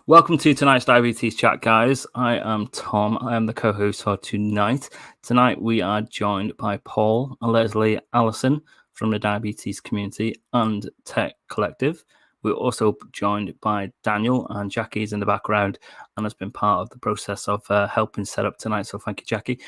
Welcome to tonight's Diabetes Chat, guys. I am Tom. I am the co-host for tonight. Tonight we are joined by Paul and Lesley Alison from the diabetes community and tech collective. We're also joined by Daniel, and Jackie's in the background and has been part of the process of helping set up tonight. So thank you, Jackie,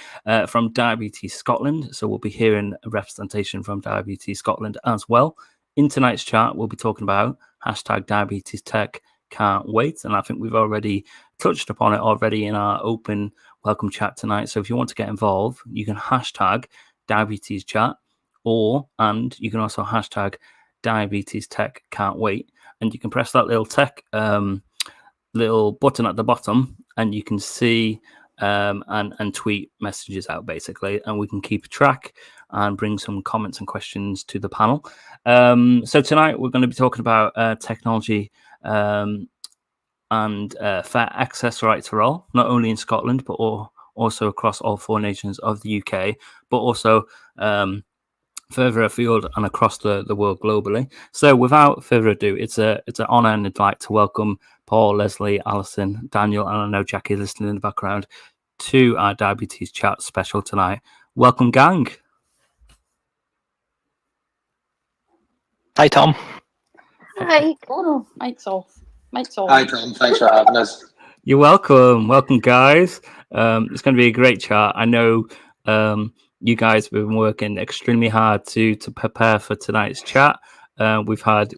from Diabetes Scotland. So we'll be hearing a representation from Diabetes Scotland as well. In tonight's chat, we'll be talking about #DiabetesTech. Can't wait. And I think we've already touched upon it already in our open welcome chat tonight. So if you want to get involved, you can hashtag diabetes chat, and you can also hashtag diabetes tech can't wait. And you can press that little little button at the bottom and you can see and tweet messages out basically, and we can keep track and bring some comments and questions to the panel. So tonight we're going to be talking about technology and fair access rights for all, not only in Scotland but also across all 4 nations of the UK, but also further afield and across the world globally. So without further ado, it's an honour, and I'd like to welcome Paul, Lesley, Alison, Daniel, and I know Jackie listening in the background to our Diabetes Chat special tonight. Welcome, gang. Hi, Tom. Hi. Oh no, mic's off. Hi, Tom. Thanks for having us. You're welcome. Welcome, guys. It's going to be a great chat. I know you guys have been working extremely hard to prepare for tonight's chat. You've had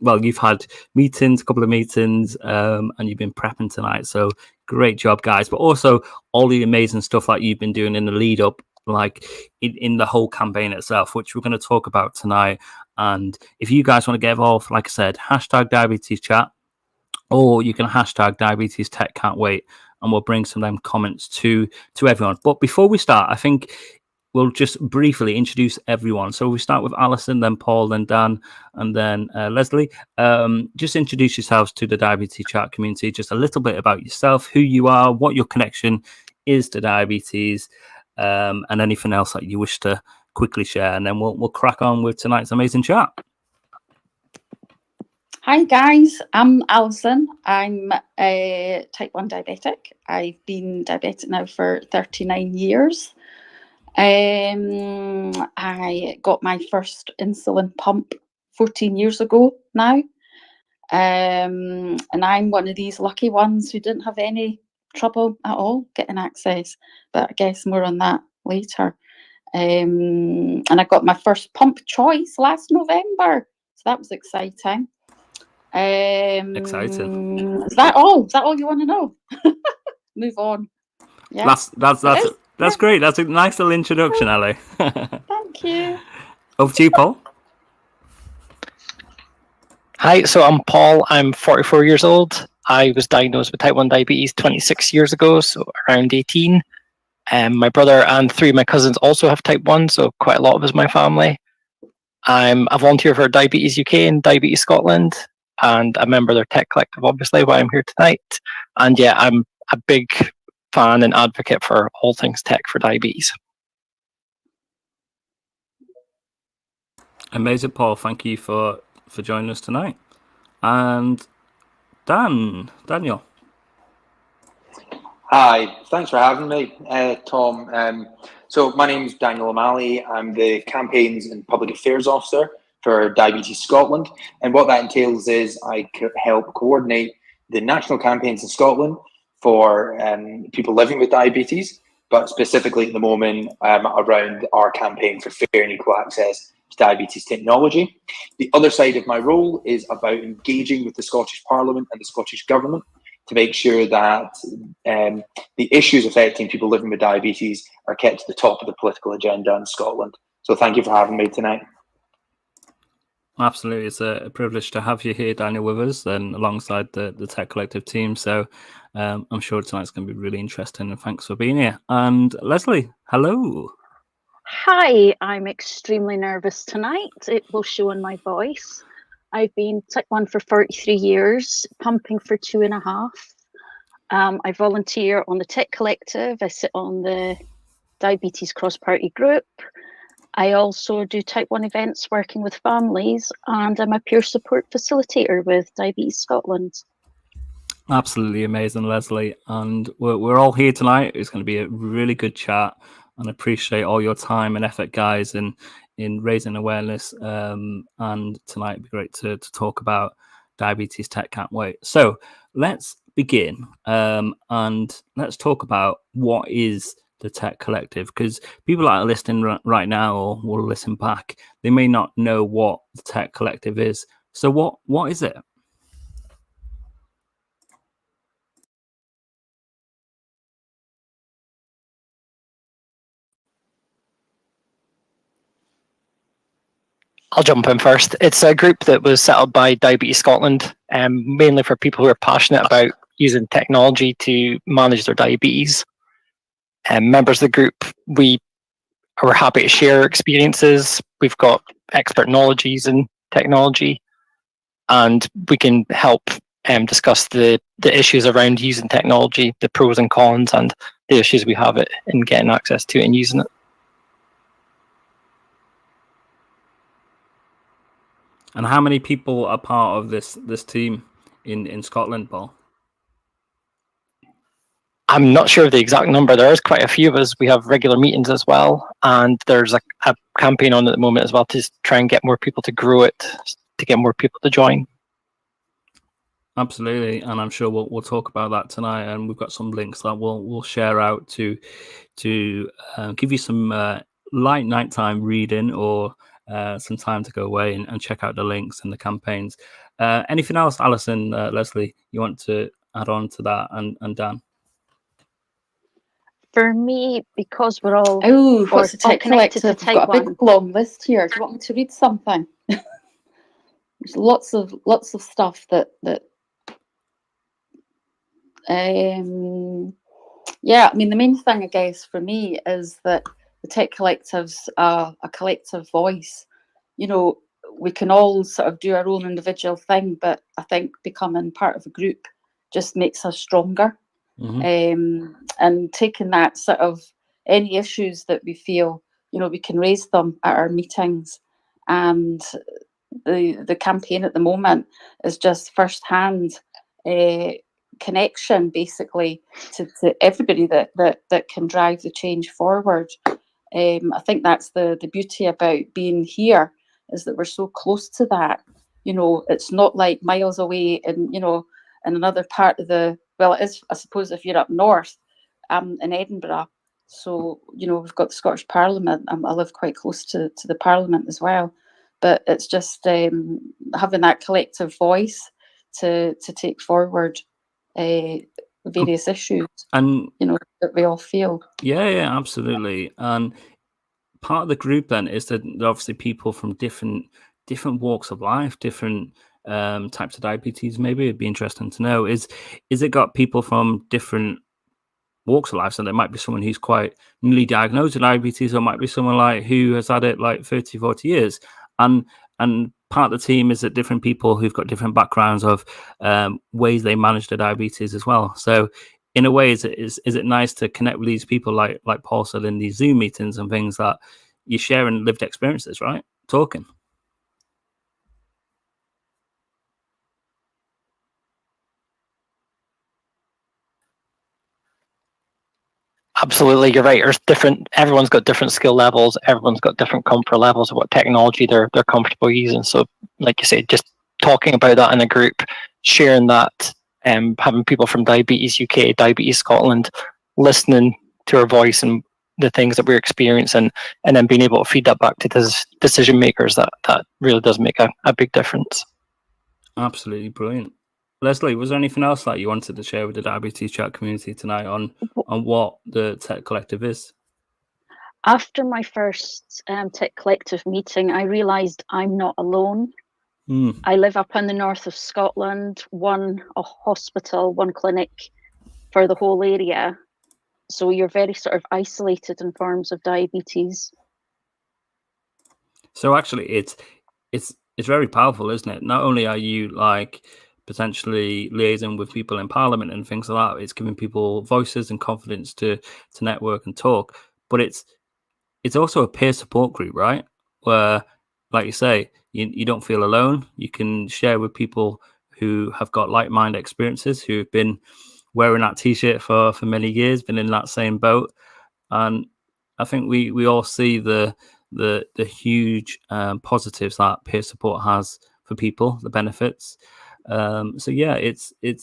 meetings, a couple of meetings, and you've been prepping tonight. So great job, guys. But also all the amazing stuff that you've been doing in the lead up, like in the whole campaign itself, which we're going to talk about tonight. And if you guys want to get involved, like I said, hashtag diabetes chat, or you can hashtag diabetes tech can't wait, and we'll bring some of them comments to everyone. But before we start, I think we'll just briefly introduce everyone. So we start with Alison, then Paul, then Dan, and then Lesley. Just introduce yourselves to the Diabetes Chat community, just a little bit about yourself, who you are, what your connection is to diabetes, and anything else that you wish to quickly share, and then we'll crack on with tonight's amazing chat. Hi guys, I'm Alison. I'm a type 1 diabetic. I've been diabetic now for 39 years. I got my first insulin pump 14 years ago now. And I'm one of these lucky ones who didn't have any trouble at all getting access, but I guess more on that later. And I got my first pump choice last November, so that was exciting. Exciting. Is that all you want to know? Move on. Yeah, that's great. That's a nice little introduction, Ali. Thank you. Over to you, Paul. Hi, so I'm Paul. I'm 44 years old. I was diagnosed with type 1 diabetes 26 years ago, so around 18. My brother and 3 of my cousins also have type 1, so quite a lot of us in my family. I'm a volunteer for Diabetes UK and Diabetes Scotland, and a member of their tech collective, obviously, why I'm here tonight. And yeah, I'm a big fan and advocate for all things tech for diabetes. Amazing, Paul. Thank you for joining us tonight. And Daniel. Hi, thanks for having me, Tom. So my name's Daniel O'Malley. I'm the Campaigns and Public Affairs Officer for Diabetes Scotland. And what that entails is I help coordinate the national campaigns in Scotland for people living with diabetes, but specifically at the moment around our campaign for fair and equal access to diabetes technology. The other side of my role is about engaging with the Scottish Parliament and the Scottish Government to make sure that the issues affecting people living with diabetes are kept to the top of the political agenda in Scotland. So thank you for having me tonight. Absolutely, it's a privilege to have you here, Daniel, with us, and alongside the Tech Collective team. So I'm sure tonight's going to be really interesting, and thanks for being here. And Lesley, hello. Hi, I'm extremely nervous tonight. It will show in my voice. I've been type 1 for 33 years, pumping for 2.5. I volunteer on the Tech Collective. I sit on the Diabetes Cross-Party Group. I also do type 1 events working with families, and I'm a peer support facilitator with Diabetes Scotland. Absolutely amazing, Lesley. And we're all here tonight. It's going to be a really good chat, and I appreciate all your time and effort, guys, in raising awareness. And tonight it'd be great to talk about Diabetes Tech. Can't wait. So let's begin, and let's talk about what is the Tech Collective, because people that are listening right now or will listen back, they may not know what the Tech Collective is. So what is it? I'll jump in first. It's a group that was set up by Diabetes Scotland, mainly for people who are passionate about using technology to manage their diabetes. Members of the group, we are happy to share experiences. We've got expert knowledges in technology, and we can help discuss the issues around using technology, the pros and cons, and the issues we have in getting access to it and using it. And how many people are part of this team in Scotland, Paul? I'm not sure of the exact number. There is quite a few of us. We have regular meetings as well, and there's a campaign on at the moment as well to try and get more people to grow it, to get more people to join. Absolutely, and I'm sure we'll talk about that tonight. And we've got some links that we'll share out to give you some light nighttime reading or some time to go away and check out the links and the campaigns. Anything else, Alison, Lesley, you want to add on to that, and Dan? For me, because we're all what's the Tech connected Collective? to I've got a Type 1. big long list here. Do you want me to read something? There's lots of stuff that yeah, I mean, the main thing, I guess, for me is that the Tech Collective's a collective voice. You know, we can all sort of do our own individual thing, but I think becoming part of a group just makes us stronger. Mm-hmm. And taking that sort of any issues that we feel, you know, we can raise them at our meetings. And the campaign at the moment is just firsthand connection, basically, to everybody that can drive the change forward. I think that's the beauty about being here, is that we're so close to that. You know, it's not like miles away in, you know, in another part of the, well, it is, I suppose, if you're up north, in Edinburgh. So, you know, we've got the Scottish Parliament. I live quite close to the Parliament as well. But it's just having that collective voice to take forward various issues, and you know, that we all feel. Yeah, absolutely. And part of the group then is that obviously people from different walks of life, different types of diabetes. Maybe it'd be interesting to know, is it got people from different walks of life? So there might be someone who's quite newly diagnosed with diabetes, or might be someone like who has had it like 30, 40 years. And part of the team is that different people who've got different backgrounds of ways they manage their diabetes as well. So in a way, is it nice to connect with these people, like Paul said, in these Zoom meetings and things, that you're sharing lived experiences, right? Talking. Absolutely, you're right. There's different. Everyone's got different skill levels. Everyone's got different comfort levels of what technology they're comfortable using. So, like you say, just talking about that in a group, sharing that, having people from Diabetes UK, Diabetes Scotland, listening to our voice and the things that we're experiencing, and then being able to feed that back to decision makers. That really does make a big difference. Absolutely brilliant. Lesley, was there anything else that you wanted to share with the Diabetes Chat community tonight on what the Tech Collective is? After my first Tech Collective meeting, I realised I'm not alone. I live up in the north of Scotland, a hospital, one clinic for the whole area. So you're very sort of isolated in forms of diabetes. So actually, it's very powerful, isn't it? Not only are you like potentially liaising with people in Parliament and things like that, it's giving people voices and confidence to network and talk, but it's also a peer support group, right? Where, like you say, you don't feel alone. You can share with people who have got like-minded experiences, who have been wearing that T-shirt for many years, been in that same boat. And I think we all see the huge positives that peer support has for people, the benefits. So yeah, it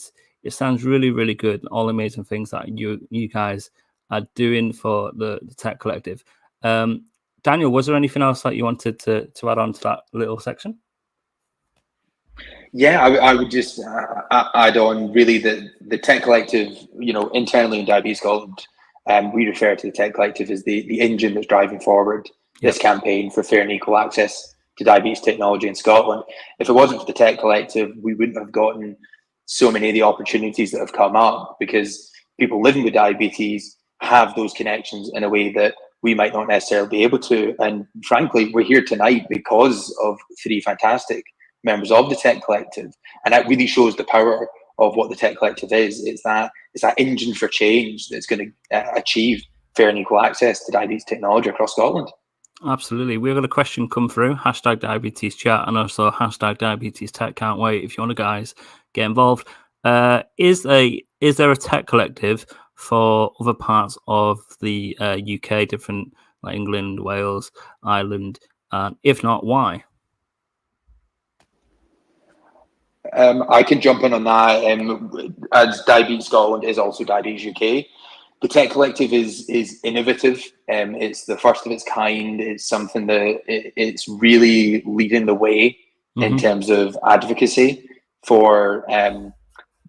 sounds really, really good. All amazing things that you guys are doing for the Tech Collective. Daniel, was there anything else that you wanted to add on to that little section? Yeah, I would just add on really the Tech Collective, internally in Diabetes Scotland, we refer to the Tech Collective as the engine that's driving forward this campaign for fair and equal access to diabetes technology in Scotland. If it wasn't for the Tech Collective, we wouldn't have gotten so many of the opportunities that have come up, because people living with diabetes have those connections in a way that we might not necessarily be able to. And frankly, we're here tonight because of 3 fantastic members of the Tech Collective, and that really shows the power of what the Tech Collective is. It's that engine for change that's going to achieve fair and equal access to diabetes technology across Scotland. Absolutely. We've got a question come through, #DiabetesChat, and also #DiabetesTech. Can't wait if you want to, guys, get involved. Is there a Tech Collective for other parts of the UK, different like England, Wales, Ireland, and if not, why? I can jump in on that. As Diabetes Scotland is also Diabetes UK, the Tech Collective is innovative. It's the first of its kind. It's something that it's really leading the way in terms of advocacy for, in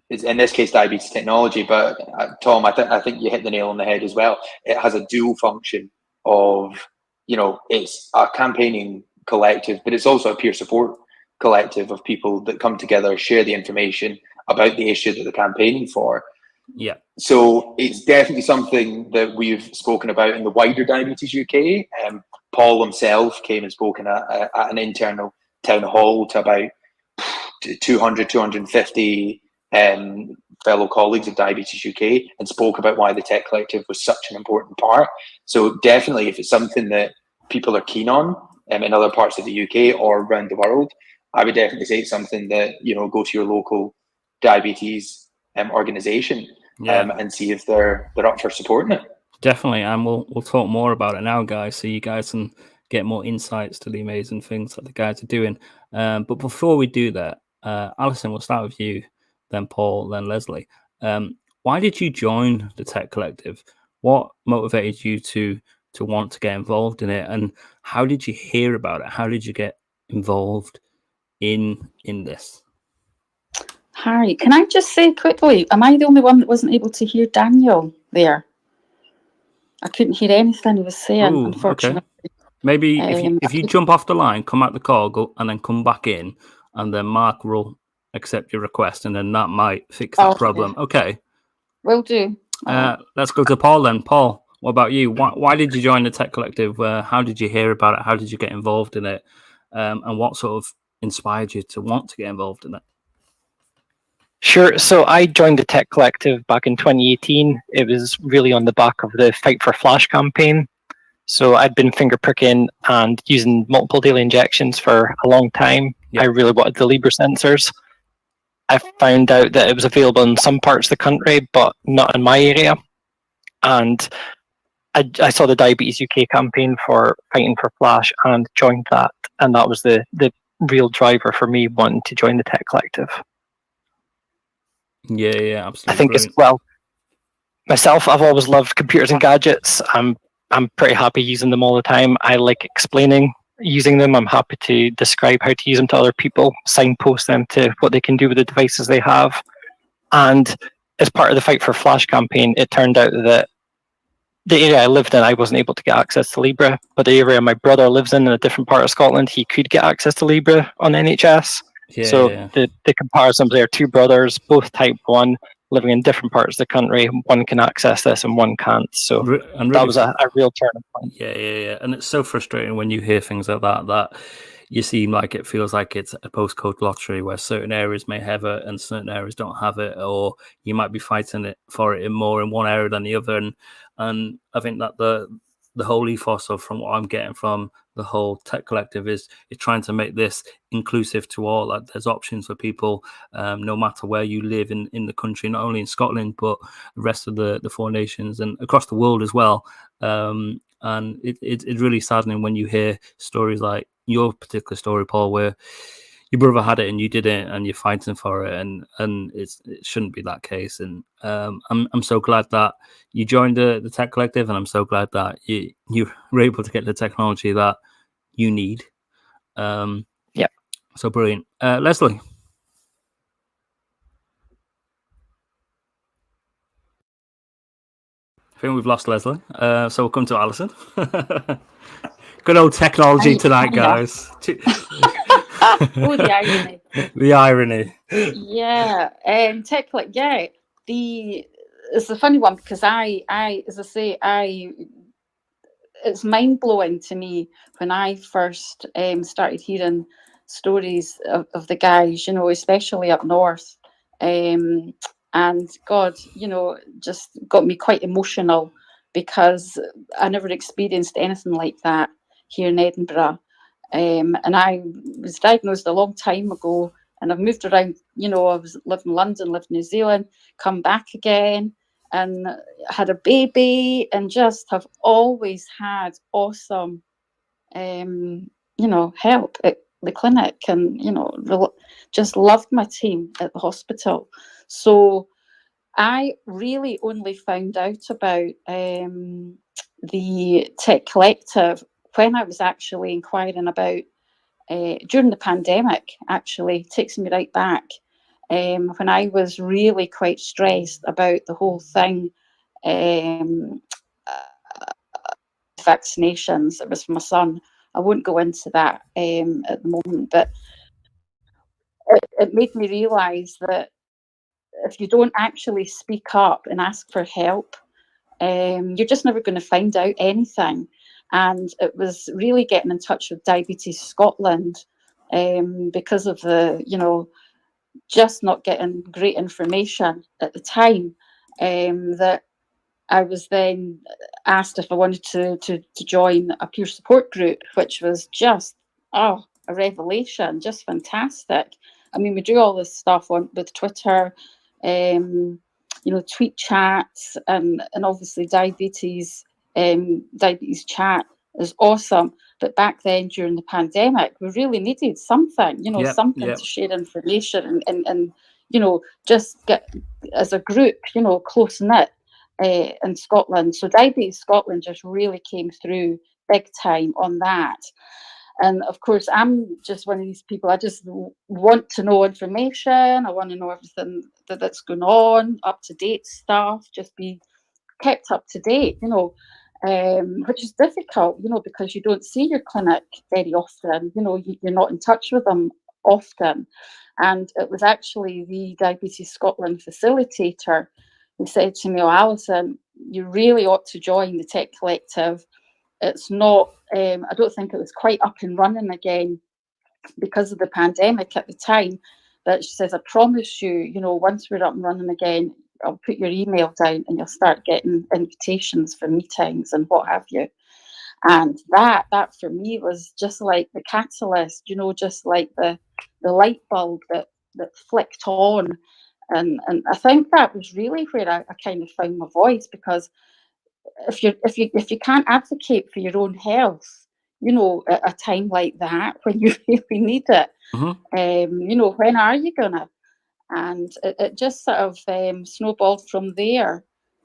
this case, diabetes technology. But Tom, I think you hit the nail on the head as well. It has a dual function of, it's a campaigning collective, but it's also a peer support collective of people that come together, share the information about the issue that they're campaigning for. Yeah. So it's definitely something that we've spoken about in the wider Diabetes UK. Paul himself came and spoken at an internal town hall to about 200, 250 fellow colleagues of Diabetes UK, and spoke about why the Tech Collective was such an important part. So definitely, if it's something that people are keen on in other parts of the UK or around the world, I would definitely say it's something that, go to your local diabetes organisation and see if they're up for supporting it. Definitely, and we'll talk more about it now, guys, so you guys can get more insights to the amazing things that the guys are doing. But before we do that, Alison, we'll start with you, then Paul, then Lesley. Why did you join the Tech Collective? What motivated you to want to get involved in it, and how did you hear about it? How did you get involved in this? Harry, can I just say quickly, am I the only one that wasn't able to hear Daniel there? I couldn't hear anything he was saying, unfortunately. Okay. Maybe if you jump off the line, come out the call, go, and then come back in, and then Mark will accept your request, and then that might fix that problem. Okay. Will do. Let's go to Paul then. Paul, what about you? Why did you join the Tech Collective? How did you hear about it? How did you get involved in it? And what sort of inspired you to want to get involved in it? Sure. So I joined the Tech Collective back in 2018. It was really on the back of the Fight for Flash campaign. So I'd been finger pricking and using multiple daily injections for a long time. Yep. I really wanted the Libre sensors. I found out that it was available in some parts of the country, but not in my area. And I saw the Diabetes UK campaign for Fighting for Flash and joined that. And that was the real driver for me wanting to join the Tech Collective. Yeah, absolutely. I think as well, myself, I've always loved computers and gadgets. I'm pretty happy using them all the time. I like explaining using them. I'm happy to describe how to use them to other people, signpost them to what they can do with the devices they have. And as part of the Fight for Flash campaign, it turned out that the area I lived in, I wasn't able to get access to Libre, but the area my brother lives in a different part of Scotland, he could get access to Libre on NHS. The comparisons there, 2 brothers, both type 1, living in different parts of the country. One can access this and one can't. So that was a real turning point. Yeah. And it's so frustrating when you hear things like that you seem like it feels like it's a postcode lottery where certain areas may have it and certain areas don't have it, or you might be fighting for it more in one area than the other. And I think that the whole ethos of, from what I'm getting from the whole tech collective, is trying to make this inclusive to all. Like, there's options for people, no matter where you live in the country, not only in Scotland but the rest of the 4 nations and across the world as well. And it's really saddening when you hear stories like your particular story, Paul, where your brother had it and you didn't, and you're fighting for it, and it shouldn't be that case. And I'm so glad that you joined the tech collective, and I'm so glad that you were able to get the technology that you need. Yeah. So brilliant. Lesley. I think we've lost Lesley. So we'll come to Alison. Good old technology tonight, guys. Oh, the irony. The irony. Yeah, tech, like, yeah. It's a funny one because I, as I say, it's mind blowing to me when I first started hearing stories of the guys, you know, especially up north. And God, you know, just got me quite emotional because I never experienced anything like that here in Edinburgh. And I was diagnosed a long time ago, and I've moved around. You know, I was lived in London, lived in New Zealand, come back again, and had a baby, and just have always had awesome, you know, help at the clinic, and you know, just loved my team at the hospital. So I really only found out about the Tech Collective when I was actually inquiring about during the pandemic. Actually, takes me right back when I was really quite stressed about the whole thing. Vaccinations. It was for my son. I won't go into that at the moment, but it made me realise that if you don't actually speak up and ask for help, you're just never going to find out anything. And it was really getting in touch with Diabetes Scotland because of the, you know, just not getting great information at the time, that I was then asked if I wanted to join a peer support group, which was just, a revelation, just fantastic. I mean, we do all this stuff with Twitter, you know, tweet chats, and obviously diabetes chat is awesome. But back then, during the pandemic, we really needed something, you know, something to share information and you know, just get as a group, you know, close knit in Scotland. So Diabetes Scotland just really came through big time on that. And of course, I'm just one of these people. I just want to know information. I want to know everything that's going on, up to date stuff, just be kept up to date, you know, which is difficult, you know, because you don't see your clinic very often. You know, you're not in touch with them often. And it was actually the Diabetes Scotland facilitator who said to me, "Oh, Alison, you really ought to join the Tech Collective. It's not, I don't think it was quite up and running again because of the pandemic at the time. But she says, I promise you, you know, once we're up and running again, I'll put your email down and you'll start getting invitations for meetings and what have you." And that for me was just like the catalyst, you know, just like the light bulb that flicked on. And I think that was really where I kind of found my voice, because if you can't advocate for your own health, you know, at a time like that when you really need it, you know, when are you gonna? And it just sort of snowballed from there,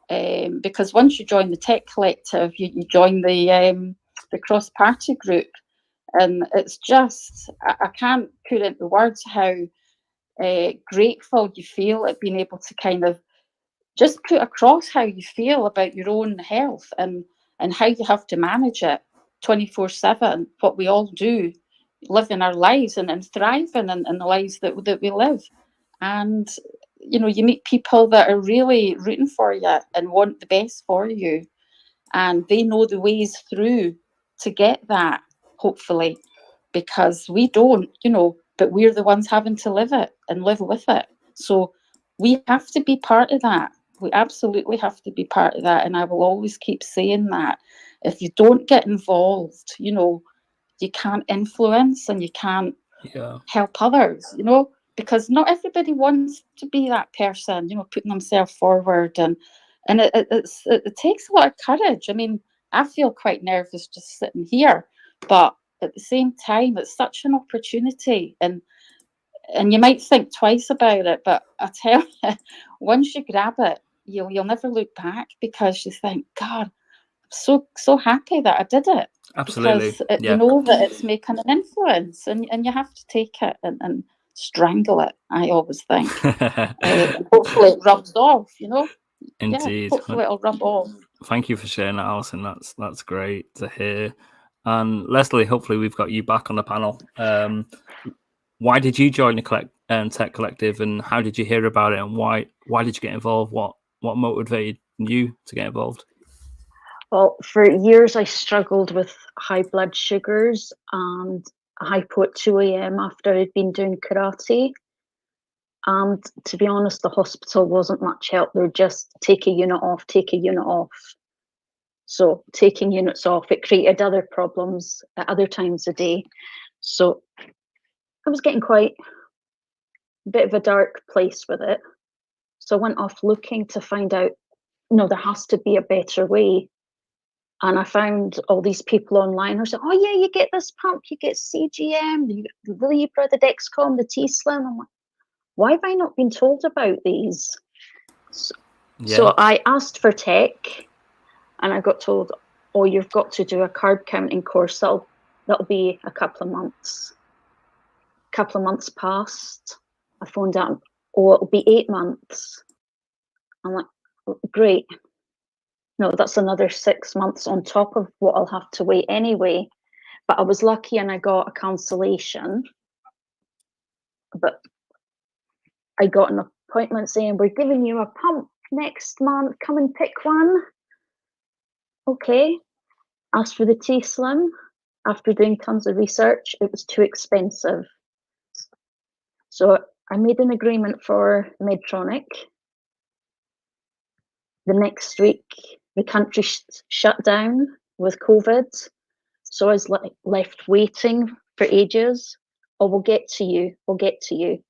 because once you join the Tech Collective, you join the cross-party group, and it's just I can't put into words how grateful you feel at being able to kind of just put across how you feel about your own health and how you have to manage it 24/7, what we all do, living our lives and thriving in the lives that we live. And you know, you meet people that are really rooting for you and want the best for you, and they know the ways through to get that, hopefully, because we don't, you know, but we're the ones having to live it and live with it. So we have to be part of that. We absolutely have to be part of that, and I will always keep saying that. If you don't get involved, you know, you can't influence and you can't help others, you know, because not everybody wants to be that person, you know, putting themselves forward, and it takes a lot of courage. I mean, I feel quite nervous just sitting here, but at the same time, it's such an opportunity, and you might think twice about it, but I tell you, once you grab it, you'll never look back, because you think, God, I'm so happy that I did it. Absolutely. Because you know that it's making an influence, and you have to take it and strangle it, I always think. Hopefully it rubs off, you know. Indeed. Yeah, hopefully it'll rub off. Thank you for sharing that, Alison. That's great to hear. And Lesley, hopefully we've got you back on the panel. Why did you join the Tech Collective, and how did you hear about it, and why did you get involved? What motivated you to get involved? Well, for years I struggled with high blood sugars and hypo at 2 a.m. after I'd been doing karate. And to be honest, the hospital wasn't much help. They're just take a unit off, take a unit off. So taking units off, it created other problems at other times of day. So I was getting quite a bit of a dark place with it. So I went off looking to find out, no, there has to be a better way. And I found all these people online who said, oh yeah, you get this pump, you get CGM, you get the Libra, the Dexcom, the T-Slim. I'm like, why have I not been told about these? So I asked for tech, and I got told, oh, you've got to do a carb counting course. That'll be a couple of months. A couple of months passed. I phoned out, oh, it'll be 8 months. I'm like, great. No, that's another 6 months on top of what I'll have to wait anyway. But I was lucky and I got a cancellation. But I got an appointment saying, we're giving you a pump next month. Come and pick one. Okay. Asked for the T-Slim. After doing tons of research, it was too expensive. So I made an agreement for Medtronic. The next week, the country shut down with COVID. So I was left waiting for ages. Oh, we'll get to you. We'll get to you.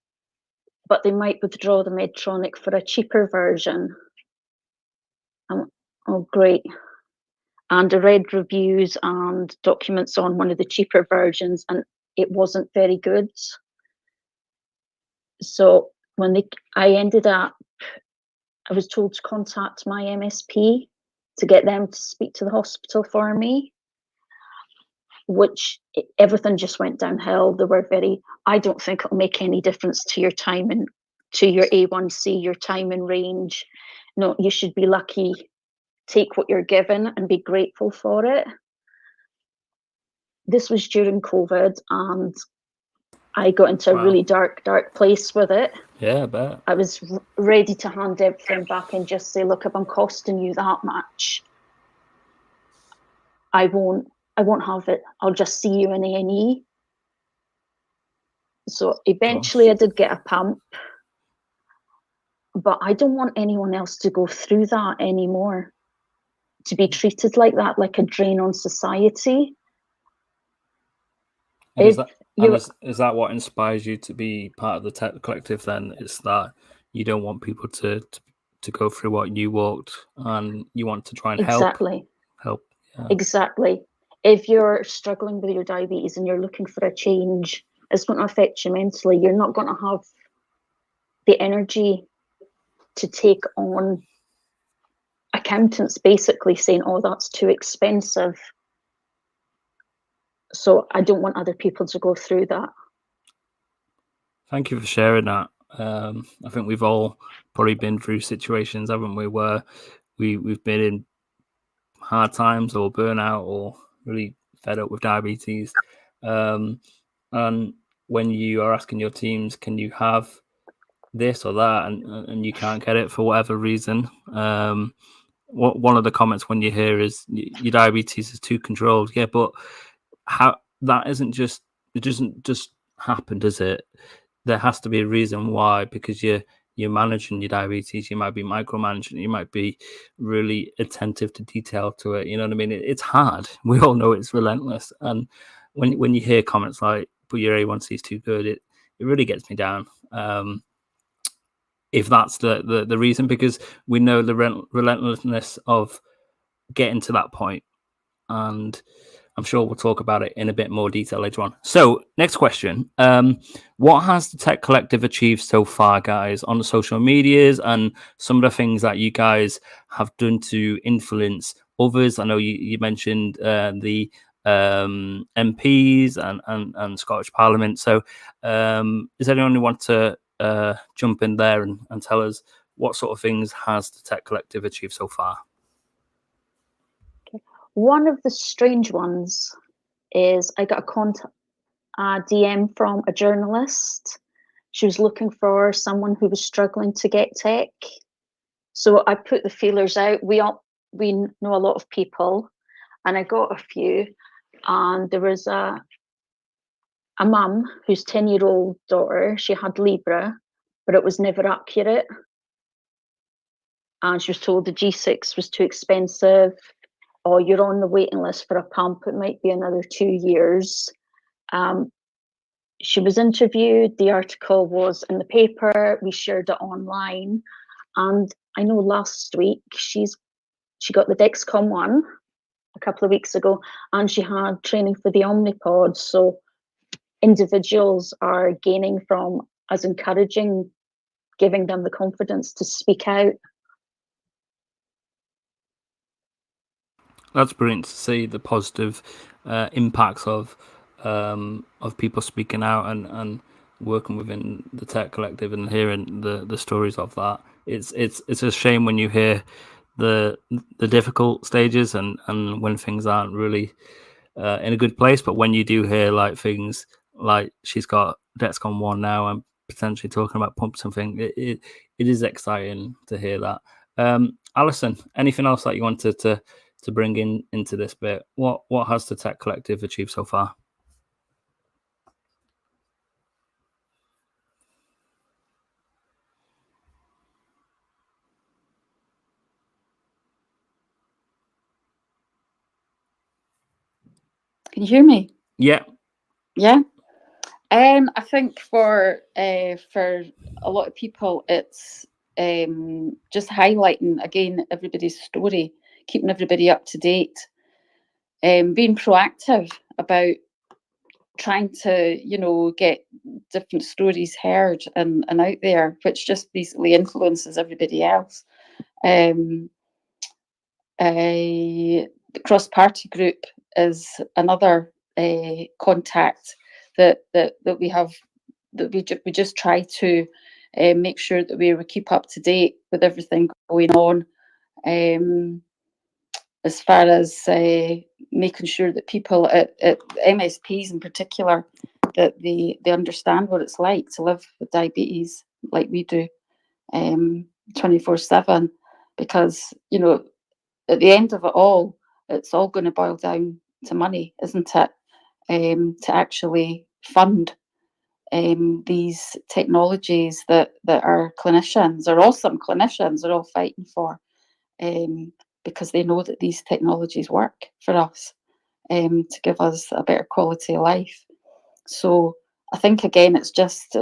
But they might withdraw the Medtronic for a cheaper version. Oh, great. And I read reviews and documents on one of the cheaper versions, and it wasn't very good. So I ended up, I was told to contact my MSP to get them to speak to the hospital for me, which everything just went downhill. They were I don't think it'll make any difference to your time and to your A1C, your time in range. No, you should be lucky. Take what you're given and be grateful for it. This was during COVID, and I got into a really dark place with it. Yeah, I bet. I was ready to hand everything back and just say, look, if I'm costing you that much, I won't have it. I'll just see you in A&E. So eventually I did get a pump, but I don't want anyone else to go through that anymore, to be treated like that, like a drain on society. Is that what inspires you to be part of the Tech Collective then? It's that you don't want people to go through what you walked, and you want to try and help. Yeah. Exactly. If you're struggling with your diabetes and you're looking for a change, it's going to affect you mentally. You're not going to have the energy to take on accountants basically saying, oh, that's too expensive. So I don't want other people to go through that. Thank you for sharing that. I think we've all probably been through situations, haven't we, where we've been in hard times or burnout or really fed up with diabetes. And when you are asking your teams, can you have this or that, and you can't get it for whatever reason. One of the comments when you hear is your diabetes is too controlled. Yeah, but how that doesn't just happen, does it? There has to be a reason why, because you're managing your diabetes, you might be micromanaging, you might be really attentive to detail to it. You know what I mean? It's hard. We all know it's relentless. And when you hear comments like, but your A1C is too good, it really gets me down. If that's the reason, because we know the relentlessness of getting to that point. And I'm sure we'll talk about it in a bit more detail later on. So next question. What has the Tech Collective achieved so far, guys, on the social medias and some of the things that you guys have done to influence others? I know you mentioned the MPs and Scottish Parliament. So does anyone who want to jump in there and tell us what sort of things has the Tech Collective achieved so far? One of the strange ones is I got a DM from a journalist. She was looking for someone who was struggling to get tech. So I put the feelers out. We know a lot of people, and I got a few. And there was a mum whose 10-year-old daughter, she had Libra, but it was never accurate. And she was told the G6 was too expensive. Or you're on the waiting list for a pump, it might be another 2 years. She was interviewed, the article was in the paper, we shared it online. And I know last week she got the Dexcom one a couple of weeks ago, and she had training for the Omnipod. So individuals are gaining from us encouraging, giving them the confidence to speak out. That's brilliant to see the positive impacts of people speaking out and working within the Tech Collective and hearing the stories of that. It's a shame when you hear the difficult stages and when things aren't really in a good place. But when you do hear like things like she's got Dexcom 1 now and potentially talking about pump something, it is exciting to hear that. Alison, anything else that you wanted to bring into this bit? What has the Tech Collective achieved so far? Can you hear me? Yeah. I think for a lot of people, it's just highlighting again everybody's story, keeping everybody up to date, being proactive about trying to, get different stories heard and out there, which just basically influences everybody else. The cross-party group is another contact that we have, that we just try to make sure that we keep up to date with everything going on, as far as making sure that people at MSPs in particular, that they understand what it's like to live with diabetes like we do, 24/7, because at the end of it all, it's all going to boil down to money, isn't it? To actually fund these technologies that our clinicians, or awesome clinicians, are all fighting for, because they know that these technologies work for us, to give us a better quality of life. So I think again, it's just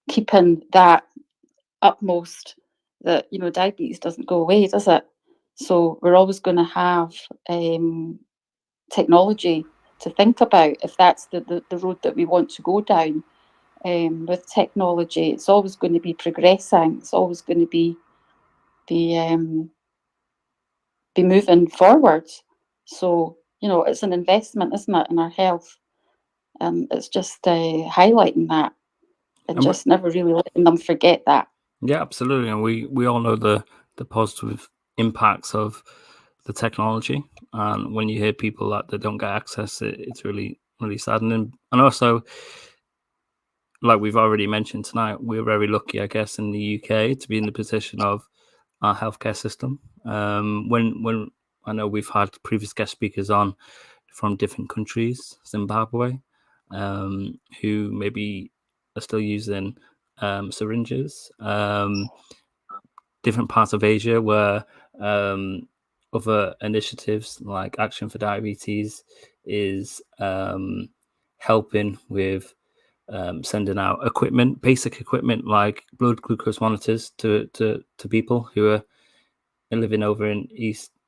keeping that utmost, that diabetes doesn't go away, does it? So we're always going to have technology to think about, if that's the road that we want to go down. With technology, it's always going to be progressing. It's always going to be moving forward. So it's an investment, isn't it, in our health? And it's just highlighting that and just never really letting them forget that. Yeah, absolutely. And we all know the positive impacts of the technology. And when you hear people that they don't get access, it's really, really saddening. And also, like we've already mentioned tonight, we're very lucky, I guess, in the UK to be in the position of our healthcare system. When I know we've had previous guest speakers on from different countries, Zimbabwe, who maybe are still using syringes. Different parts of Asia where other initiatives like Action for Diabetes is helping with sending out equipment, basic equipment like blood glucose monitors to people who are living over in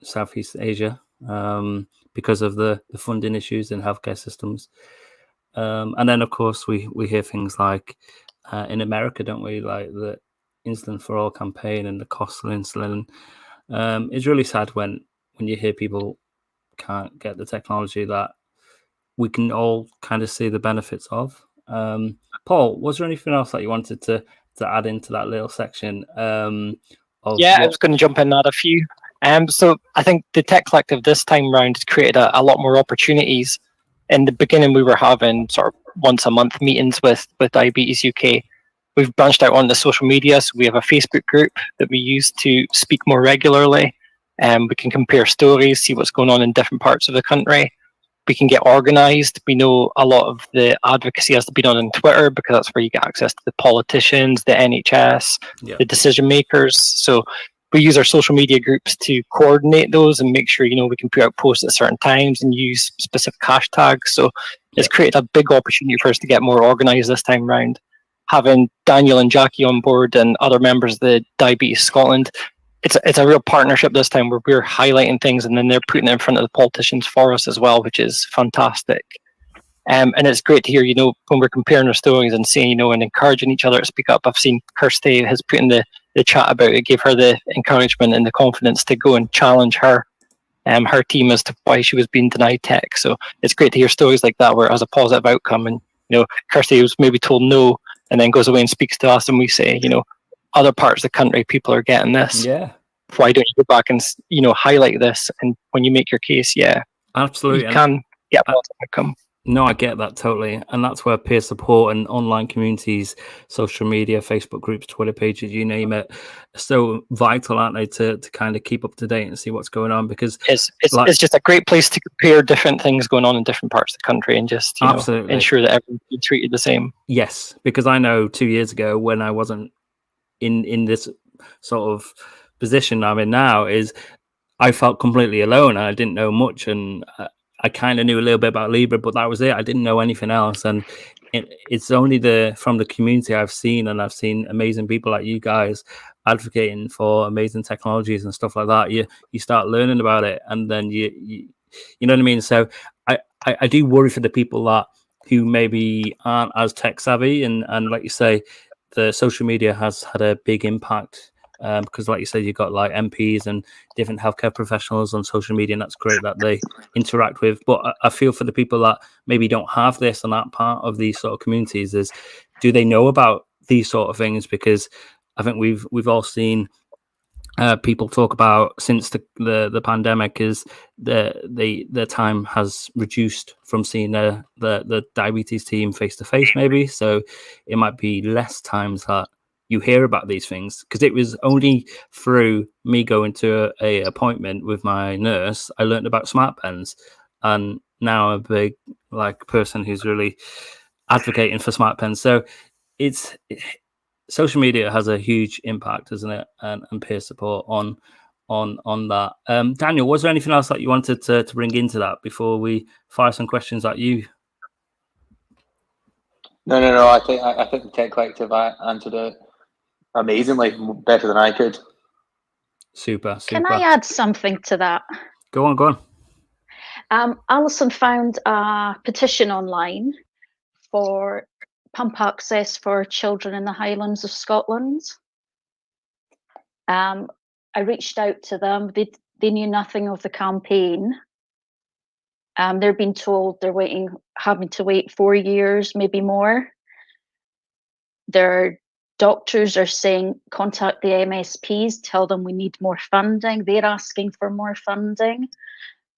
Southeast Asia because of the funding issues in healthcare systems. And then, of course, we hear things like in America, don't we, like the Insulin for All campaign and the cost of insulin. It's really sad when you hear people can't get the technology that we can all kind of see the benefits of. Paul, was there anything else that you wanted to add into that little section? I was going to jump in and add a few. So I think the Tech Collective this time round has created a lot more opportunities. In the beginning, we were having sort of once a month meetings with Diabetes UK. We've branched out onto social media, so we have a Facebook group that we use to speak more regularly. We can compare stories, see what's going on in different parts of the country. We can get organised. We know a lot of the advocacy has to be done on Twitter because that's where you get access to the politicians, the NHS, the decision makers. So we use our social media groups to coordinate those and make sure, we can put out posts at certain times and use specific hashtags. So it's created a big opportunity for us to get more organised this time round. Having Daniel and Jackie on board and other members of the Diabetes Scotland, it's a real partnership this time where we're highlighting things and then they're putting it in front of the politicians for us as well, which is fantastic. And it's great to hear, when we're comparing our stories and saying, and encouraging each other to speak up. I've seen Kirsty has put in the chat about it, gave her the encouragement and the confidence to go and challenge her team as to why she was being denied tech. So it's great to hear stories like that where it has a positive outcome. And, Kirsty was maybe told no and then goes away and speaks to us and we say, other parts of the country, people are getting this. Yeah. Why don't you go back and, highlight this? And when you make your case, absolutely, you can get a positive outcome. No, I get that totally. And that's where peer support and online communities, social media, Facebook groups, Twitter pages, you name it, are so vital, aren't they, to kind of keep up to date and see what's going on? Because it's just a great place to compare different things going on in different parts of the country and just ensure that everyone's being treated the same. Yes, because I know 2 years ago when I wasn't in this sort of position I'm in now, is I felt completely alone. I didn't know much, and I kind of knew a little bit about Libra, but that was it. I didn't know anything else. And it's only from the community I've seen amazing people like you guys advocating for amazing technologies and stuff like that. You start learning about it, and then you know what I mean? So I do worry for the people who maybe aren't as tech savvy, and like you say, the social media has had a big impact. Because like you said, you've got like MPs and different healthcare professionals on social media, and that's great that they interact with. But I feel for the people that maybe don't have this and that part of these sort of communities, is do they know about these sort of things? Because I think we've all seen people talk about since the pandemic is the time has reduced from seeing the diabetes team face to face, maybe. So it might be less times that you hear about these things, because it was only through me going to a appointment with my nurse I learned about smart pens, and now I'm a big person who's really advocating for smart pens. So social media has a huge impact, isn't it, and peer support on that. Daniel, was there anything else that you wanted to bring into that before we fire some questions at you? No. I think the Tech Collective answered it amazingly, better than I could. Super. Can I add something to that? Go on. Alison found a petition online for pump access for children in the Highlands of Scotland. I reached out to them. They knew nothing of the campaign. They're being told they're having to wait 4 years, maybe more. Their doctors are saying, contact the MSPs, tell them we need more funding. They're asking for more funding.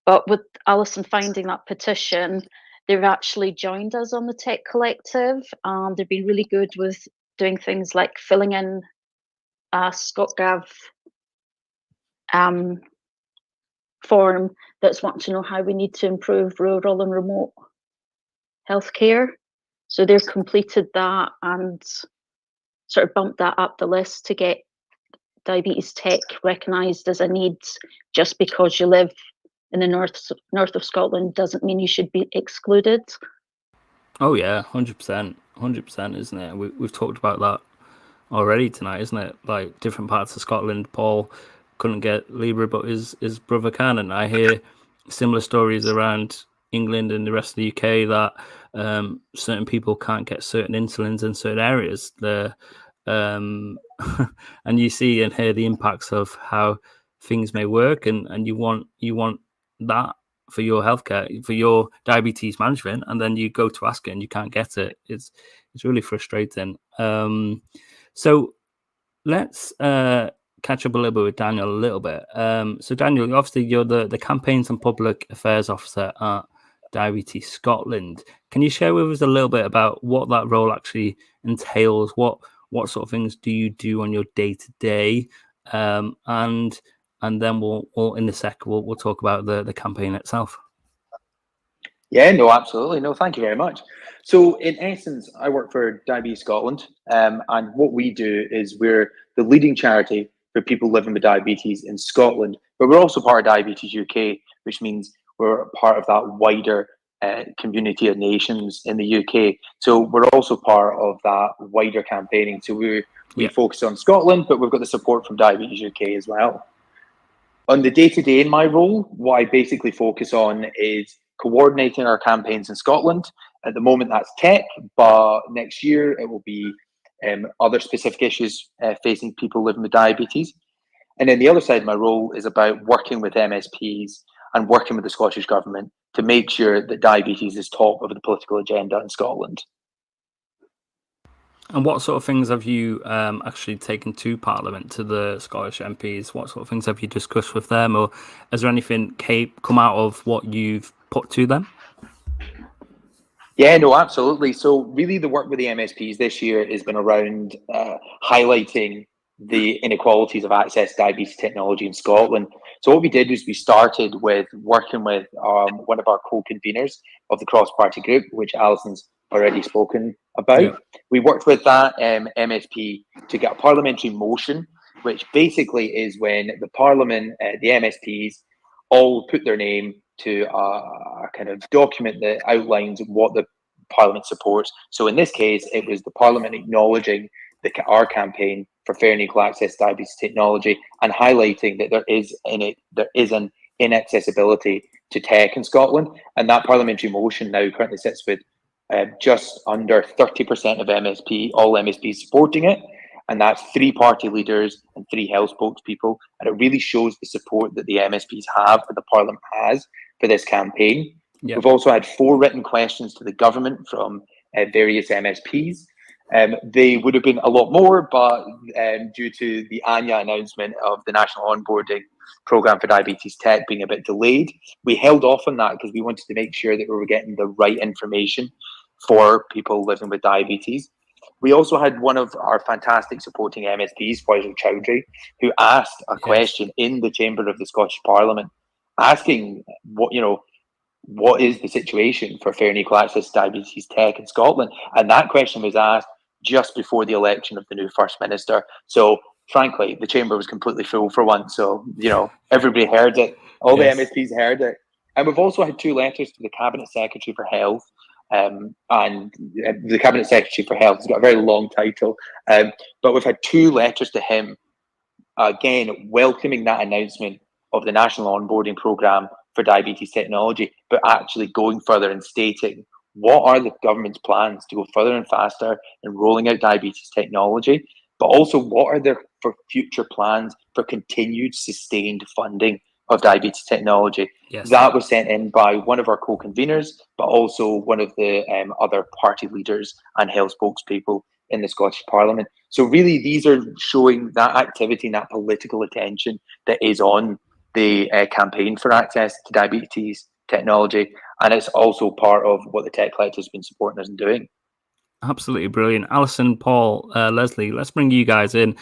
But with Alison finding that petition, they've actually joined us on the Tech Collective. They've been really good with doing things like filling in a ScotGav form that's wanting to know how we need to improve rural and remote healthcare. So they've completed that, and sort of bumped that up the list to get diabetes tech recognised as a need. Just because you live in the north of Scotland doesn't mean you should be excluded. Oh yeah, 100%, isn't it? We've talked about that already tonight, isn't it? Like different parts of Scotland, Paul couldn't get Libra, but his brother can, and I hear similar stories around England and the rest of the UK that certain people can't get certain insulins in certain areas. And you see and hear the impacts of how things may work, and you want that for your healthcare, for your diabetes management, and then you go to ask it and you can't get it. It's really frustrating. So let's catch up a little bit with Daniel a little bit. So Daniel, obviously you're the campaigns and public affairs officer at Diabetes Scotland. Can you share with us a little bit about what that role actually entails? What sort of things do you do on your day to day? And then we'll in a sec we'll talk about the campaign itself. Yeah, no, absolutely. No, thank you very much. So in essence, I work for Diabetes Scotland, and what we do is we're the leading charity for people living with diabetes in Scotland, but we're also part of Diabetes UK, which means we're part of that wider community of nations in the UK. So we're also part of that wider campaigning. So we focus on Scotland, but we've got the support from Diabetes UK as well. On the day-to-day in my role, what I basically focus on is coordinating our campaigns in Scotland. At the moment, that's tech, but next year it will be other specific issues facing people living with diabetes. And then the other side of my role is about working with MSPs and working with the Scottish Government to make sure that diabetes is top of the political agenda in Scotland. And what sort of things have you actually taken to Parliament, to the Scottish MPs? What sort of things have you discussed with them, or has there anything come out of what you've put to them? Yeah, no, absolutely. So really the work with the MSPs this year has been around highlighting the inequalities of access to diabetes technology in Scotland. So what we did was we started with working with one of our co-conveners of the cross-party group, which Alison's already spoken about. Yeah. We worked with that MSP to get a parliamentary motion, which basically is when the Parliament, the MSPs, all put their name to a kind of document that outlines what the Parliament supports. So in this case, it was the Parliament acknowledging our campaign for fair and equal access to diabetes technology and highlighting that there is an inaccessibility to tech in Scotland. And that parliamentary motion now currently sits with just under 30% of all MSPs supporting it. And that's 3 party leaders and 3 health spokespeople. And it really shows the support that the MSPs have, that the Parliament has for this campaign. Yep. We've also had 4 written questions to the government from various MSPs. They would have been a lot more, but due to the ANYA announcement of the National Onboarding Programme for Diabetes Tech being a bit delayed, we held off on that because we wanted to make sure that we were getting the right information for people living with diabetes. We also had one of our fantastic supporting MSPs, Faisal Chowdhury, who asked a question in the chamber of the Scottish Parliament, asking what is the situation for fair and equal access to diabetes tech in Scotland? And that question was asked just before the election of the new First Minister. So frankly, the chamber was completely full for once. So, everybody heard it. All the MSPs heard it. And we've also had 2 letters to the Cabinet Secretary for Health. And the Cabinet Secretary for Health has got a very long title. But we've had 2 letters to him, again, welcoming that announcement of the National Onboarding Programme for Diabetes Technology, but actually going further and stating what are the government's plans to go further and faster in rolling out diabetes technology, but also what are their future plans for continued sustained funding of diabetes technology. Yes. That was sent in by one of our co-conveners, but also one of the other party leaders and health spokespeople in the Scottish Parliament. So really, these are showing that activity and that political attention that is on the campaign for access to diabetes technology, and it's also part of what the Tech Collective has been supporting us in doing. Absolutely brilliant. Alison, Paul, Lesley, let's bring you guys in.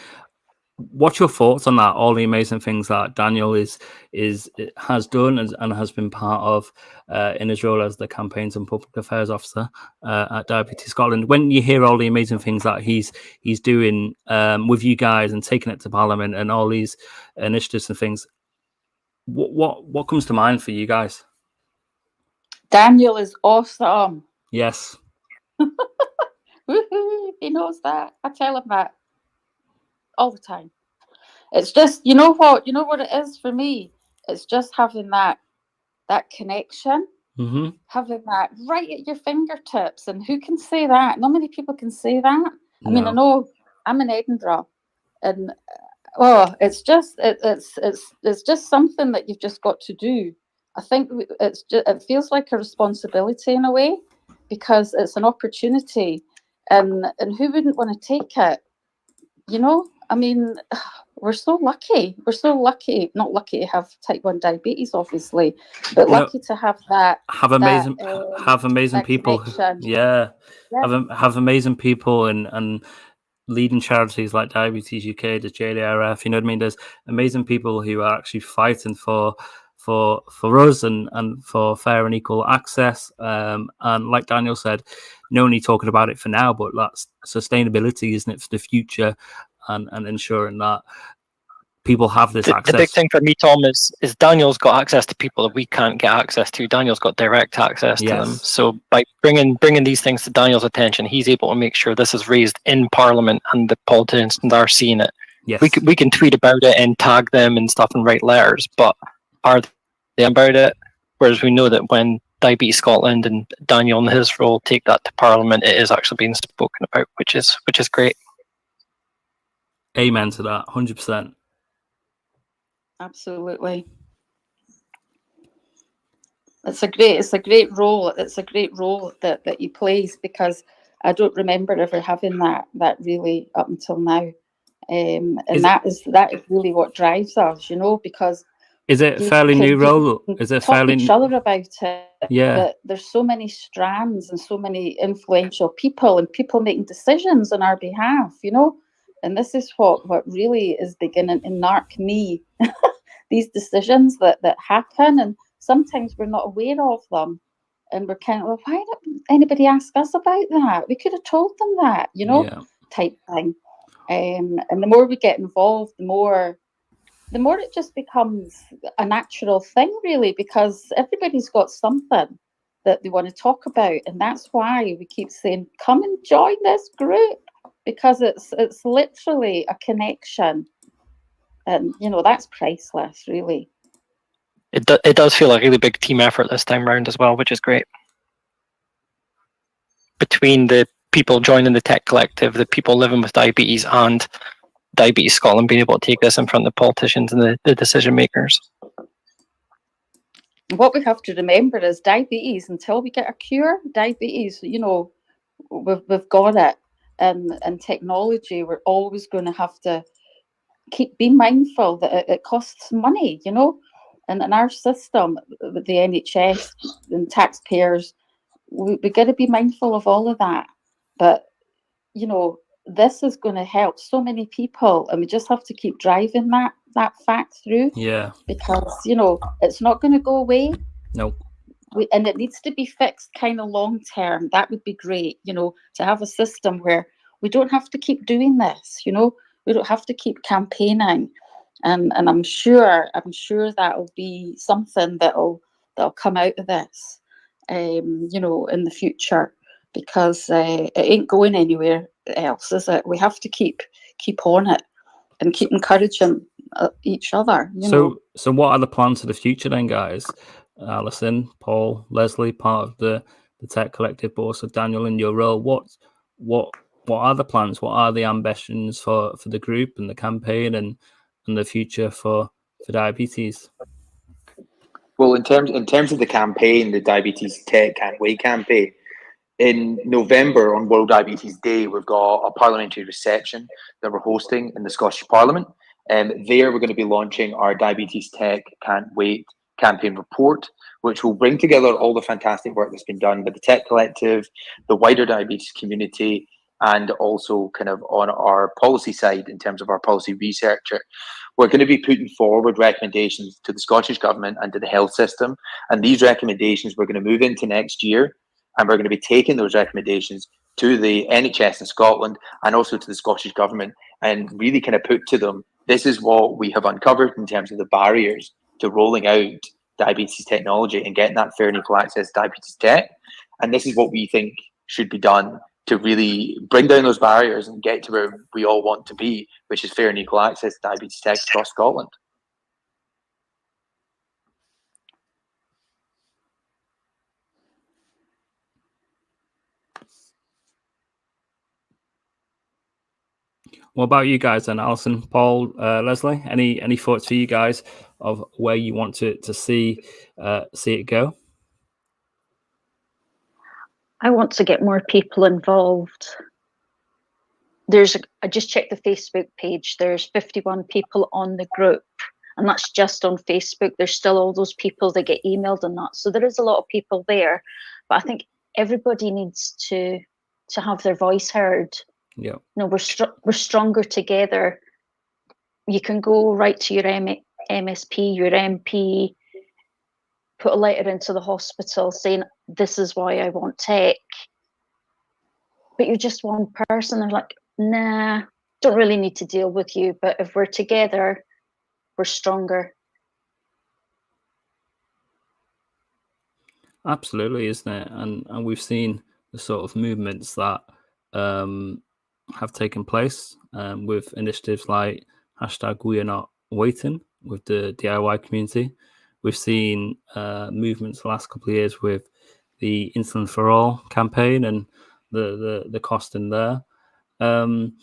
what's your thoughts on that? All the amazing things that Daniel has done and has been part of in his role as the campaigns and public affairs officer at Diabetes Scotland. When you hear all the amazing things that he's doing with you guys and taking it to Parliament and all these initiatives and things, what comes to mind for you guys? Daniel is awesome. Yes. Woohoo! He knows that. I tell him that all the time. It's just, you know what it is for me. It's just having that connection, having that right at your fingertips. And who can say that? Not many people can say that. I mean, I know I'm in Edinburgh, and it's just it's just something that you've just got to do. I think it feels like a responsibility in a way, because it's an opportunity, and who wouldn't want to take it? You know, I mean, we're so lucky. We're so lucky. Not lucky to have type 1 diabetes, obviously, but lucky to have that. Have amazing people. Yeah. Have amazing people and leading charities like Diabetes UK, the JDRF. You know what I mean? There's amazing people who are actually fighting for us and for fair and equal access. And like Daniel said, not only talking about it for now, but that's sustainability, isn't it, for the future, and ensuring that people have this access. The big thing for me, Tom, is Daniel's got access to people that we can't get access to. Daniel's got direct access to them. So by bringing these things to Daniel's attention, he's able to make sure this is raised in Parliament and the politicians are seeing it. Yes. We can tweet about it and tag them and stuff and write letters, but are they about it? Whereas we know that when Diabetes Scotland and Daniel in his role take that to Parliament, it is actually being spoken about, which is great. Amen to that, 100%. Absolutely. It's a great role. It's a great role that he plays, because I don't remember ever having that really up until now. And that is really what drives us, because is it a fairly new role? Is it fairly each other about it? Yeah. But there's so many strands and so many influential people and people making decisions on our behalf, and this is what really is beginning to narc me. These decisions that happen, and sometimes we're not aware of them, and we're kind of, well, why didn't anybody ask us about that? We could have told them that, type thing. And the more we get involved, the more it just becomes a natural thing, really, because everybody's got something that they want to talk about, and that's why we keep saying, come and join this group, because it's literally a connection. And, that's priceless, really. It does feel a really big team effort this time round as well, which is great. Between the people joining the tech collective, the people living with diabetes, and Diabetes Scotland being able to take this in front of the politicians and the decision makers. What we have to remember is diabetes, until we get a cure, diabetes, we've got it. And technology, we're always going to have to be mindful that it costs money, and in our system with the NHS and taxpayers, we got to be mindful of all of that. But this is going to help so many people, and we just have to keep driving that fact through. Yeah. Because it's not going to go away. No. And it needs to be fixed kind of long term. That would be great, to have a system where we don't have to keep doing this, we don't have to keep campaigning, and I'm sure that'll be something that'll come out of this, in the future, because it ain't going anywhere else, is it? We have to keep on it and keep encouraging each other. So what are the plans for the future then, guys? Alison, Paul, Lesley, part of the Tech Collective, but also Daniel in your role. What are the plans? What are the ambitions for the group and the campaign and the future for diabetes? Well, in terms of the campaign, the Diabetes Tech Can't Wait campaign, in November on World Diabetes Day, we've got a parliamentary reception that we're hosting in the Scottish Parliament. And there we're going to be launching our Diabetes Tech Can't Wait campaign report, which will bring together all the fantastic work that's been done by the Tech Collective, the wider diabetes community, and also kind of on our policy side in terms of our policy researcher. We're going to be putting forward recommendations to the Scottish Government and to the health system. And these recommendations we're going to move into next year. And we're going to be taking those recommendations to the NHS in Scotland and also to the Scottish Government and really kind of put to them, this is what we have uncovered in terms of the barriers to rolling out diabetes technology and getting that fair and equal access to diabetes tech. And this is what we think should be done to really bring down those barriers and get to where we all want to be, which is fair and equal access to diabetes tech across Scotland. What about you guys then, Alison, Paul, Lesley? Any thoughts for you guys of where you want to see it go? I want to get more people involved. I just checked the Facebook page. There's 51 people on the group, and that's just on Facebook. There's still all those people that get emailed and that. So there is a lot of people there, but I think everybody needs to have their voice heard. Yeah. No, we're stronger together. You can go right to your MSP, your MP, put a letter into the hospital saying, this is why I want tech. But you're just one person. They're like, nah, don't really need to deal with you. But if we're together, we're stronger. Absolutely, isn't it? And we've seen the sort of movements that have taken place with initiatives like #WeAreNotWaiting with the DIY community. We've seen movements the last couple of years with the Insulin for All campaign and the cost in there. And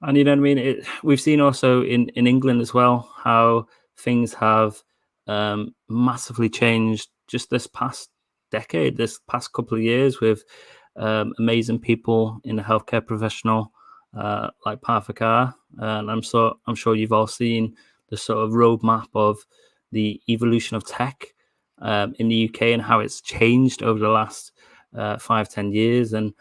you know what I mean? We've seen also in England as well how things have massively changed just this past decade, this past couple of years, with amazing people in the healthcare professional like Parthakar. And I'm sure you've all seen the sort of roadmap of the evolution of tech in the UK and how it's changed over the last 5-10 years. And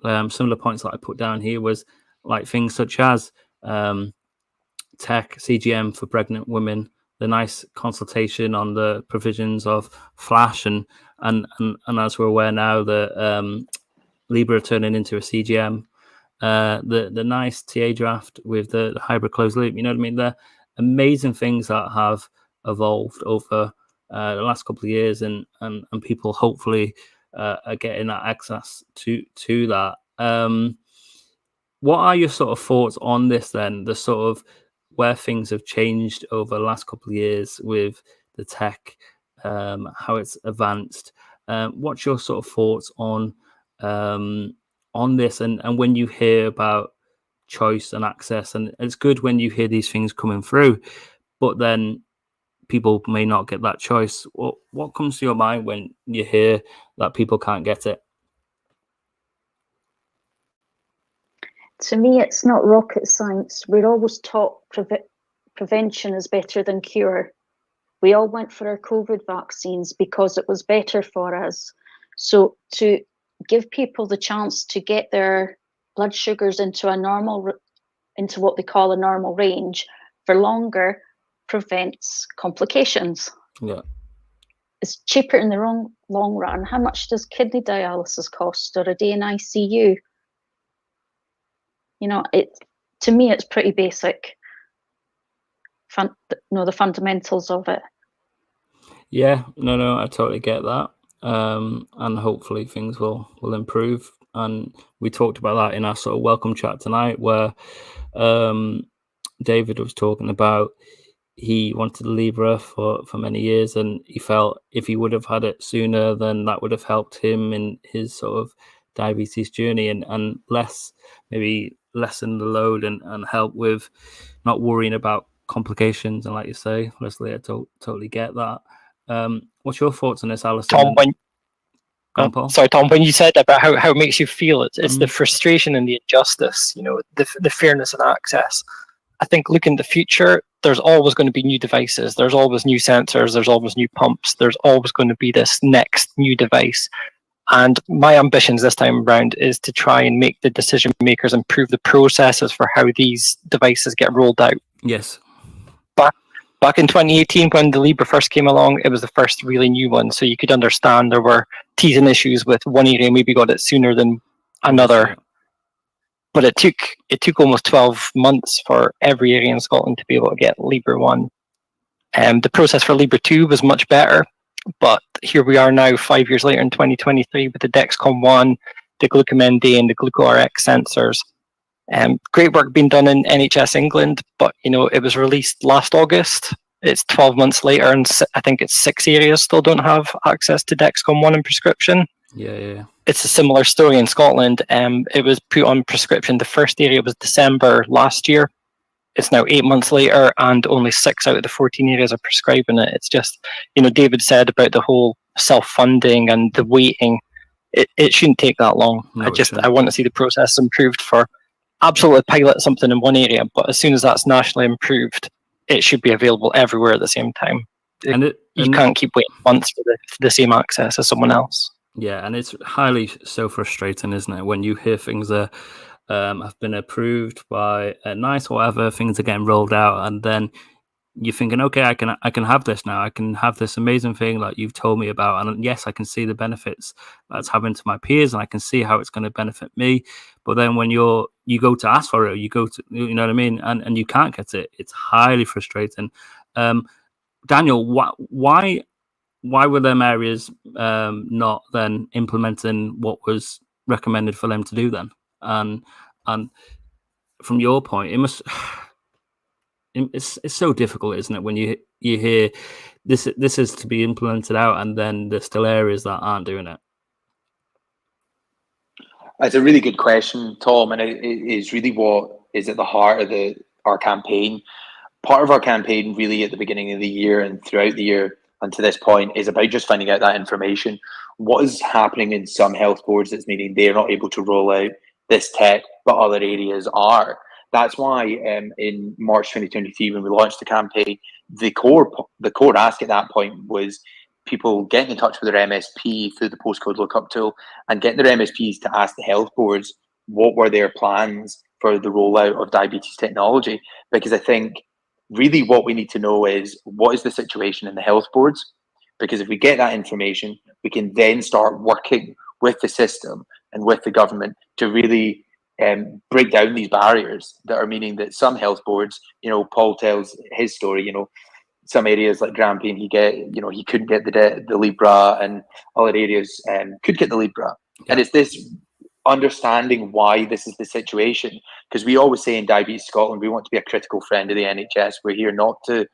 some of the points that I put down here was like things such as tech CGM for pregnant women, the nice consultation on the provisions of Flash, and as we're aware now, the Libra turning into a CGM, the nice TA draft with the hybrid closed loop. You know what I mean? They're amazing things that have evolved over the last couple of years, and people hopefully are getting that access to that. What are your sort of thoughts on this then? The sort of where things have changed over the last couple of years with the tech, how it's advanced. What's your sort of thoughts on this? And when you hear about choice and access, and it's good when you hear these things coming through, but then people may not get that choice. What comes to your mind when you hear that people can't get it? To me, it's not rocket science. We're always taught prevention is better than cure. We all went for our COVID vaccines because it was better for us. So to give people the chance to get their blood sugars into into what they call a normal range for longer prevents complications. Yeah. It's cheaper in the long run. How much does kidney dialysis cost, or a day in ICU? You know, to me, it's pretty basic. The fundamentals of it. Yeah, no, I totally get that. And hopefully things will improve. And we talked about that in our sort of welcome chat tonight, where David was talking about he wanted a Libra for many years, and he felt if he would have had it sooner, then that would have helped him in his sort of diabetes journey, and maybe lessen the load and help with not worrying about complications. And like you say, Lesley, I totally get that. What's your thoughts on this, Alison? Tom, sorry, Tom, when you said about how it makes you feel, it's the frustration and the injustice, you know, the fairness and access. I think looking at the future, there's always going to be new devices. There's always new sensors. There's always new pumps. There's always going to be this next new device. And my ambitions this time around is to try and make the decision makers improve the processes for how these devices get rolled out. Yes. Back in 2018, when the Libra first came along, it was the first really new one. So you could understand there were teething issues with one area maybe got it sooner than another. But it took almost 12 months for every area in Scotland to be able to get Libra 1. The process for Libra 2 was much better. But here we are now, 5 years later in 2023, with the Dexcom 1, the GlucoMD, and the GlucoRx sensors. Great work being done in NHS England, but it was released last August. It's 12 months later, and I think it's 6 areas still don't have access to Dexcom 1 in prescription. Yeah. It's a similar story in Scotland. It was put on prescription. The first area was December last year. It's now 8 months later, and only 6 out of the 14 areas are prescribing it. It's just, David said about the whole self-funding and the waiting. It shouldn't take that long. No, I want to see the process improved for absolutely pilot something in one area, but as soon as that's nationally improved, it should be available everywhere at the same time. You can't keep waiting months for the same access as someone else. Yeah, and it's highly so frustrating, isn't it, when you hear things have been approved by NICE or whatever, things are getting rolled out, and then you're thinking, okay, I can have this now. I can have this amazing thing like you've told me about, and yes, I can see the benefits that's having to my peers, and I can see how it's going to benefit me. But then when you go to ask for it, you go to, you know what I mean, and you can't get it. It's highly frustrating. Daniel, why were them areas not then implementing what was recommended for them to do then? And from your point, it must. It's so difficult, isn't it, when you hear this is to be implemented out, and then there's still areas that aren't doing it. It's a really good question, Tom, and it is really what is at the heart of our campaign. Part of our campaign, really, at the beginning of the year and throughout the year and to this point, is about just finding out that information. What is happening in some health boards that's meaning they're not able to roll out this tech, but other areas are. That's why in March 2023, when we launched the campaign, the core ask at that point was people getting in touch with their MSP through the postcode lookup tool and getting their MSPs to ask the health boards what were their plans for the rollout of diabetes technology. Because I think really what we need to know is what is the situation in the health boards? Because if we get that information, we can then start working with the system and with the government to really break down these barriers that are meaning that some health boards, Paul tells his story, some areas like Grampian, he couldn't get the Libra, and other areas could get the Libra. Yeah. And it's this understanding why this is the situation, because we always say in Diabetes Scotland, we want to be a critical friend of the NHS. We're here not to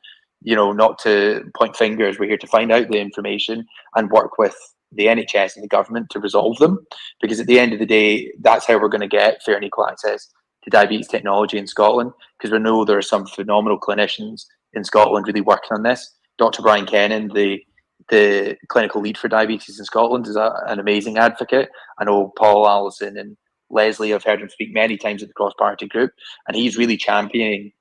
point fingers. We're here to find out the information and work with the NHS and the government to resolve them, because at the end of the day, that's how we're going to get fair and equal access to diabetes technology in Scotland, because we know there are some phenomenal clinicians in Scotland really working on this. Dr. Brian Kennan, the clinical lead for diabetes in Scotland, is an amazing advocate. I know Paul, Alison and Lesley, I've heard him speak many times at the cross-party group, and he's really championing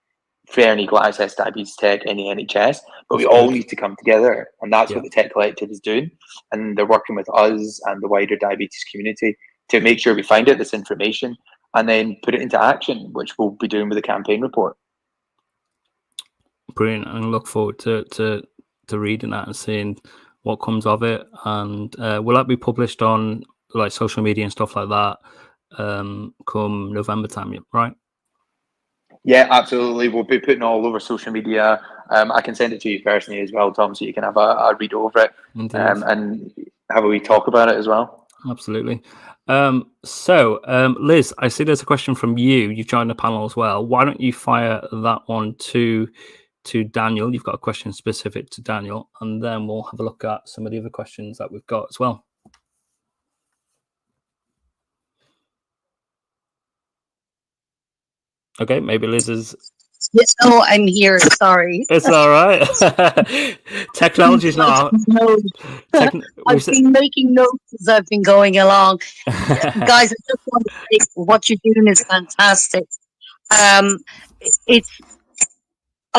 fair and equal access to diabetes tech in the NHS, but we all need to come together, and that's what the Tech Collective is doing, and they're working with us and the wider diabetes community to make sure we find out this information and then put it into action, which we'll be doing with the campaign report. Brilliant, and look forward to reading that and seeing what comes of it. And will that be published on like social media and stuff like that come November time, right? Yeah, absolutely. We'll be putting all over social media. I can send it to you personally as well, Tom, so you can have a read over it and have a wee talk about it as well. Absolutely. So, Liz, I see there's a question from you. You've joined the panel as well. Why don't you fire that one to Daniel? You've got a question specific to Daniel, and then we'll have a look at some of the other questions that we've got as well. Okay, maybe Liz is... Yes, no, I'm here. Sorry. It's all right. Technology's not... I've been making notes as I've been going along. Guys, I just want to say what you're doing is fantastic. I'm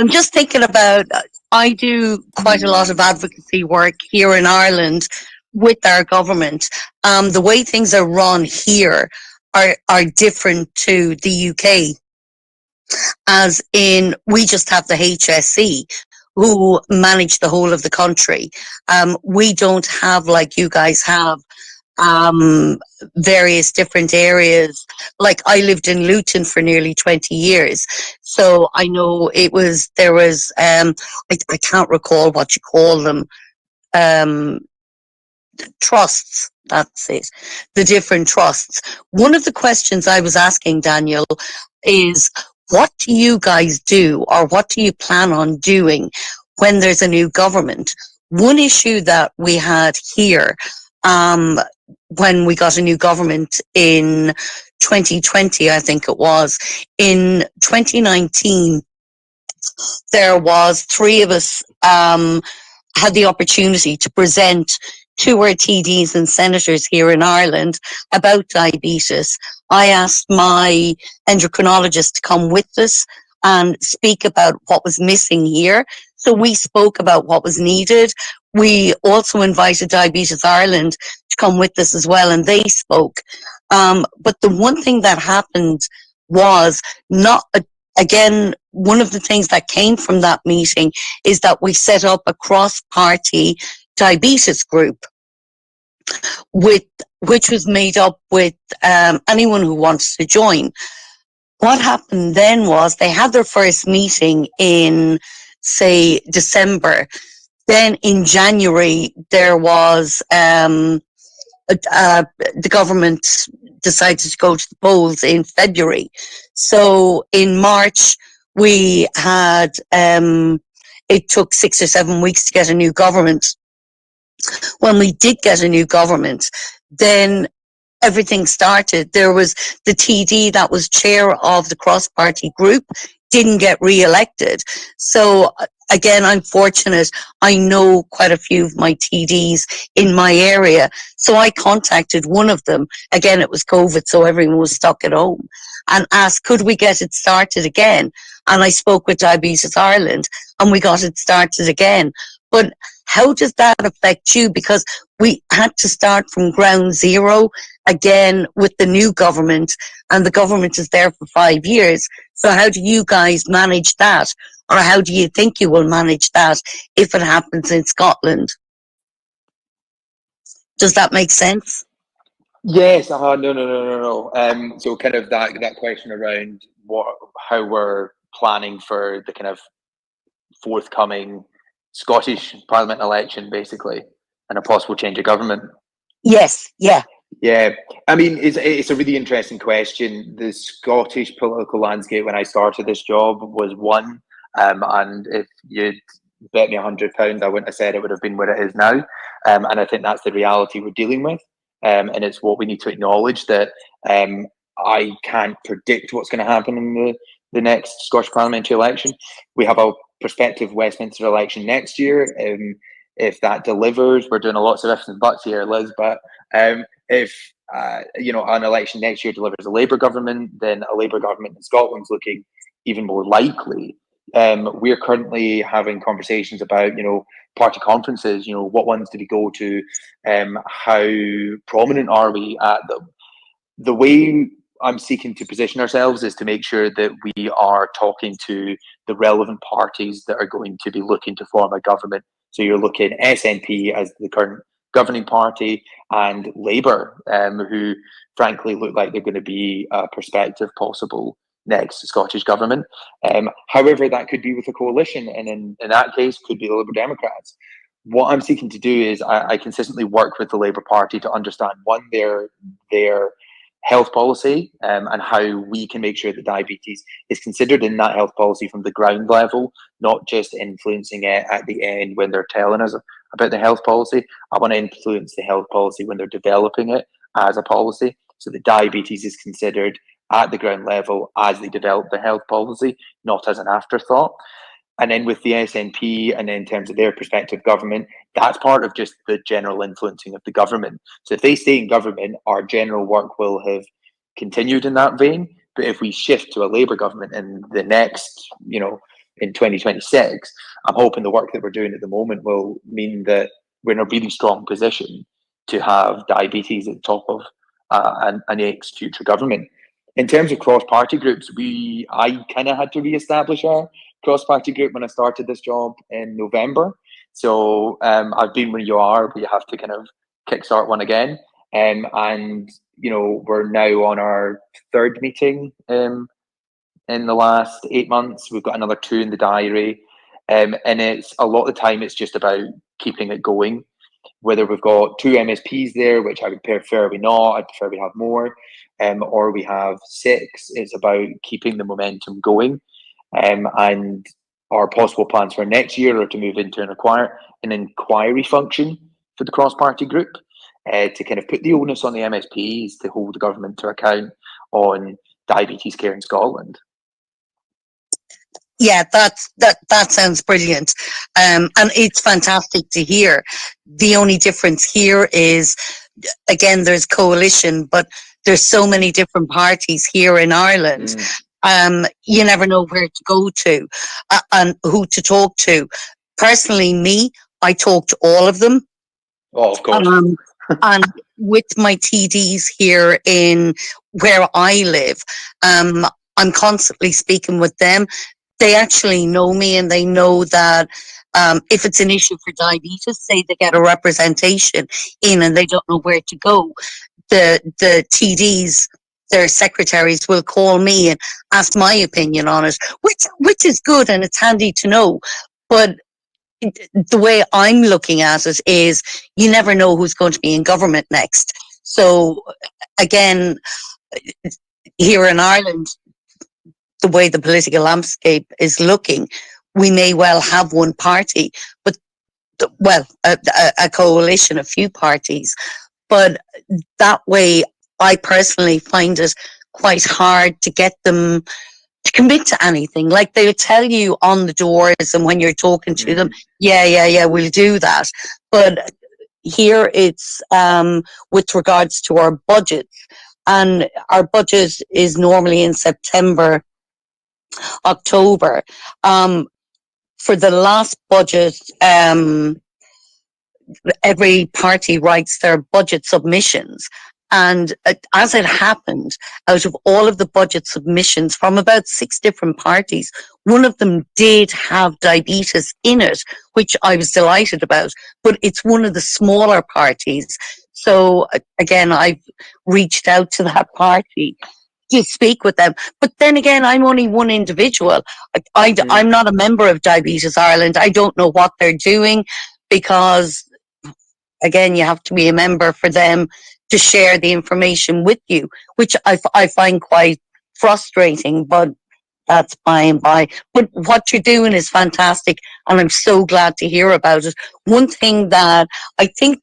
just thinking about, I do quite a lot of advocacy work here in Ireland with our government. The way things are run here are different to the UK, as in we just have the HSE who manage the whole of the country. We don't have, like you guys have, various different areas. Like I lived in Luton for nearly 20 years. So I know there was, I can't recall what you call them, trusts. That's it. The different trusts. One of the questions I was asking Daniel is, what do you guys do, or what do you plan on doing when there's a new government? One issue that we had here, when we got a new government in 2020, I think it was, in 2019, there was three of us had the opportunity to present to our TDs and senators here in Ireland about diabetes. I asked my endocrinologist to come with us and speak about what was missing here. So we spoke about what was needed. We also invited Diabetes Ireland to come with us as well, and they spoke. But the one thing that happened was again, one of the things that came from that meeting is that we set up a cross-party diabetes group, which was made up with anyone who wants to join. What happened then was they had their first meeting in, say, December. Then in January, there was the government decided to go to the polls in February. So in March, we had, it took 6 or 7 weeks to get a new government. When we did get a new government, then everything started. There was the TD that was chair of the cross-party group didn't get re-elected. So again, I'm fortunate. I know quite a few of my TDs in my area. So I contacted one of them. Again, it was COVID, so everyone was stuck at home, and asked, could we get it started again? And I spoke with Diabetes Ireland, and we got it started again. But how does that affect you? Because we had to start from ground zero again with the new government, and the government is there for 5 years. So how do you guys manage that? Or how do you think you will manage that if it happens in Scotland? Does that make sense? Yes, no. So kind of that question around how we're planning for the kind of forthcoming Scottish Parliament election, basically, and a possible change of government. Yes, yeah. Yeah, I mean, it's a really interesting question. The Scottish political landscape when I started this job was one, and if you'd bet me £100, I wouldn't have said it would have been where it is now. And I think that's the reality we're dealing with, and it's what we need to acknowledge, that I can't predict what's going to happen in the next Scottish parliamentary election. We have a prospective Westminster election next year. If that delivers, we're doing a lots of ifs and buts here, Liz, but if an election next year delivers a Labour government, then a Labour government in Scotland's looking even more likely. We're currently having conversations about, party conferences, what ones do we go to, how prominent are we at them. The way I'm seeking to position ourselves is to make sure that we are talking to the relevant parties that are going to be looking to form a government. So you're looking SNP as the current governing party, and Labour, who frankly look like they're going to be a prospective possible next Scottish government. However, that could be with a coalition, and in that case could be the Liberal Democrats. What I'm seeking to do is I consistently work with the Labour Party to understand, one, their health policy, and how we can make sure that diabetes is considered in that health policy from the ground level, not just influencing it at the end when they're telling us about the health policy. I want to influence the health policy when they're developing it as a policy, so that diabetes is considered at the ground level as they develop the health policy, not as an afterthought. And then with the SNP, and then in terms of their prospective government, that's part of just the general influencing of the government. So if they stay in government, our general work will have continued in that vein. But if we shift to a Labour government in the next, in 2026, I'm hoping the work that we're doing at the moment will mean that we're in a really strong position to have diabetes at the top of a next future government. In terms of cross-party groups, I kind of had to re-establish our cross-party group when I started this job in November. So I've been where you are, but you have to kind of kickstart one again. And we're now on our third meeting in the last 8 months. We've got another 2 in the diary, and it's a lot of the time it's just about keeping it going. Whether we've got 2 MSPs there, which I would prefer we not, I'd prefer we have more, or we have 6. It's about keeping the momentum going, and our possible plans for next year are to move into an inquiry function for the cross-party group, to kind of put the onus on the MSPs to hold the government to account on diabetes care in Scotland. Yeah, that sounds brilliant, and it's fantastic to hear. The only difference here is, again, there's coalition, but there's so many different parties here in Ireland. You never know where to go to and who to talk to. Personally, I talk to all of them. Oh, of course. And with my TDs here in where I live, I'm constantly speaking with them. They actually know me, and they know that if it's an issue for diabetes, say they get a representation in and they don't know where to go, the TDs, their secretaries, will call me and ask my opinion on it, which is good, and it's handy to know. But the way I'm looking at it is, you never know who's going to be in government next. So again, here in Ireland, the way the political landscape is looking, we may well have one party, but a coalition, a few parties. But that way, I personally find it quite hard to get them to commit to anything. Like, they'll tell you on the doors, and when you're talking to them, yeah, we'll do that. But here it's with regards to our budget, and our budget is normally in September, October. For the last budget, every party writes their budget submissions. And as it happened, out of all of the budget submissions from about 6 different parties, one of them did have diabetes in it, which I was delighted about. But it's one of the smaller parties. So again, I've reached out to that party to speak with them. But then again, I'm only one individual. I'm not a member of Diabetes Ireland. I don't know what they're doing, because, again, you have to be a member for them to share the information with you, which I find quite frustrating, but that's by and by. But what you're doing is fantastic, and I'm so glad to hear about it. One thing that I think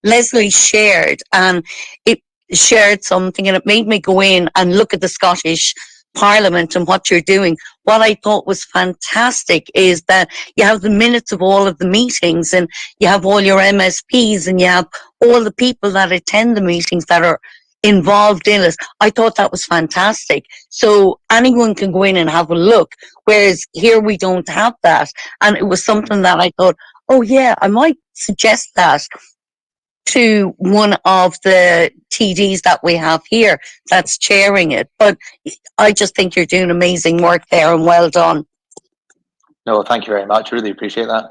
Lesley shared, and it shared something, and it made me go in and look at the Scottish Parliament and what you're doing. What I thought was fantastic is that you have the minutes of all of the meetings, and you have all your MSPs, and you have all the people that attend the meetings that are involved in it. I thought that was fantastic. So anyone can go in and have a look, whereas here we don't have that. And it was something that I thought, oh yeah, I might suggest that to one of the TDs that we have here that's chairing it. But I just think you're doing amazing work there, and well done. No, thank you very much. Really appreciate that.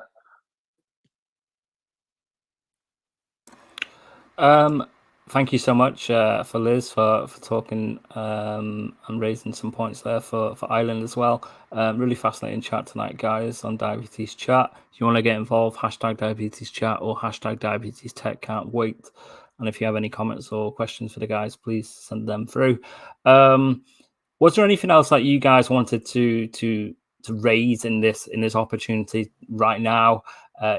Thank you so much for Liz for talking and raising some points there for Ireland as well. Really fascinating chat tonight, guys, on Diabetes Chat. If you want to get involved, #DiabetesChat or #DiabetesTech. Can't wait. And if you have any comments or questions for the guys, please send them through. Was there anything else that you guys wanted to raise in this opportunity right now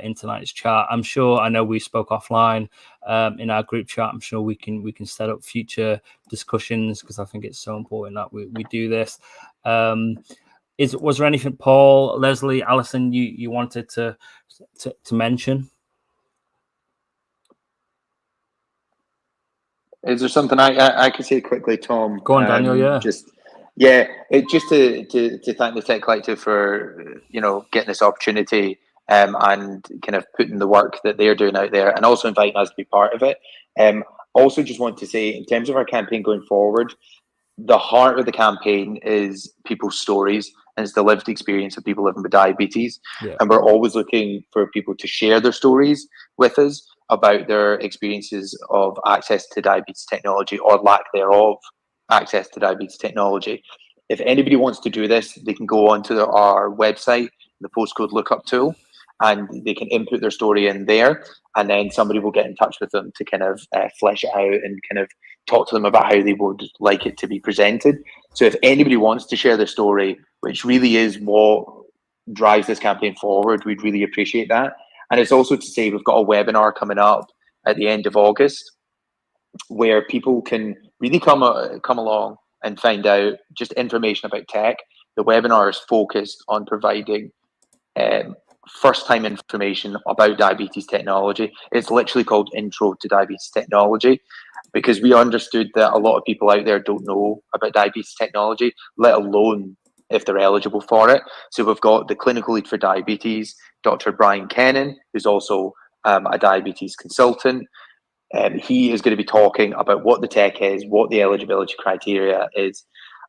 in tonight's chat? I know we spoke offline in our group chat. I'm sure we can set up future discussions, because I think it's so important that we do this. Was there anything, Paul, Lesley, Alison, you wanted to mention? Is there something I could say quickly, Tom? Go on, Daniel. Just to thank the Tech Collective for getting this opportunity and kind of putting the work that they're doing out there, and also inviting us to be part of it. Also, just want to say, in terms of our campaign going forward, the heart of the campaign is people's stories, and it's the lived experience of people living with diabetes. Yeah. And we're always looking for people to share their stories with us about their experiences of access to diabetes technology, or lack thereof access to diabetes technology. If anybody wants to do this, they can go onto our website, the postcode lookup tool, and they can input their story in there, and then somebody will get in touch with them to kind of flesh it out and kind of talk to them about how they would like it to be presented. So if anybody wants to share their story, which really is what drives this campaign forward, we'd really appreciate that. And it's also to say we've got a webinar coming up at the end of August where people can really come along and find out just information about tech. The webinar is focused on providing first-time information about diabetes technology. It's literally called Intro to Diabetes Technology, because we understood that a lot of people out there don't know about diabetes technology, let alone if they're eligible for it. So we've got the clinical lead for diabetes, Dr. Brian Kennan, who's also a diabetes consultant. He is going to be talking about what the tech is, what the eligibility criteria is,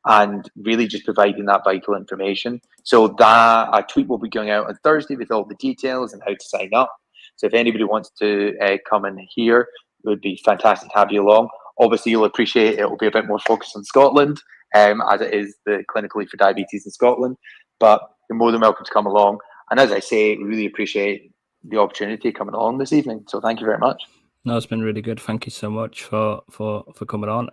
and really just providing that vital information. So that a tweet will be going out on Thursday with all the details and how to sign up. So if anybody wants to come and hear, it would be fantastic to have you along. Obviously, you'll appreciate it will be a bit more focused on Scotland, as it is the clinical lead for diabetes in Scotland. But you're more than welcome to come along. And as I say, we really appreciate the opportunity coming along this evening. So thank you very much. No, it's been really good. Thank you so much for coming on.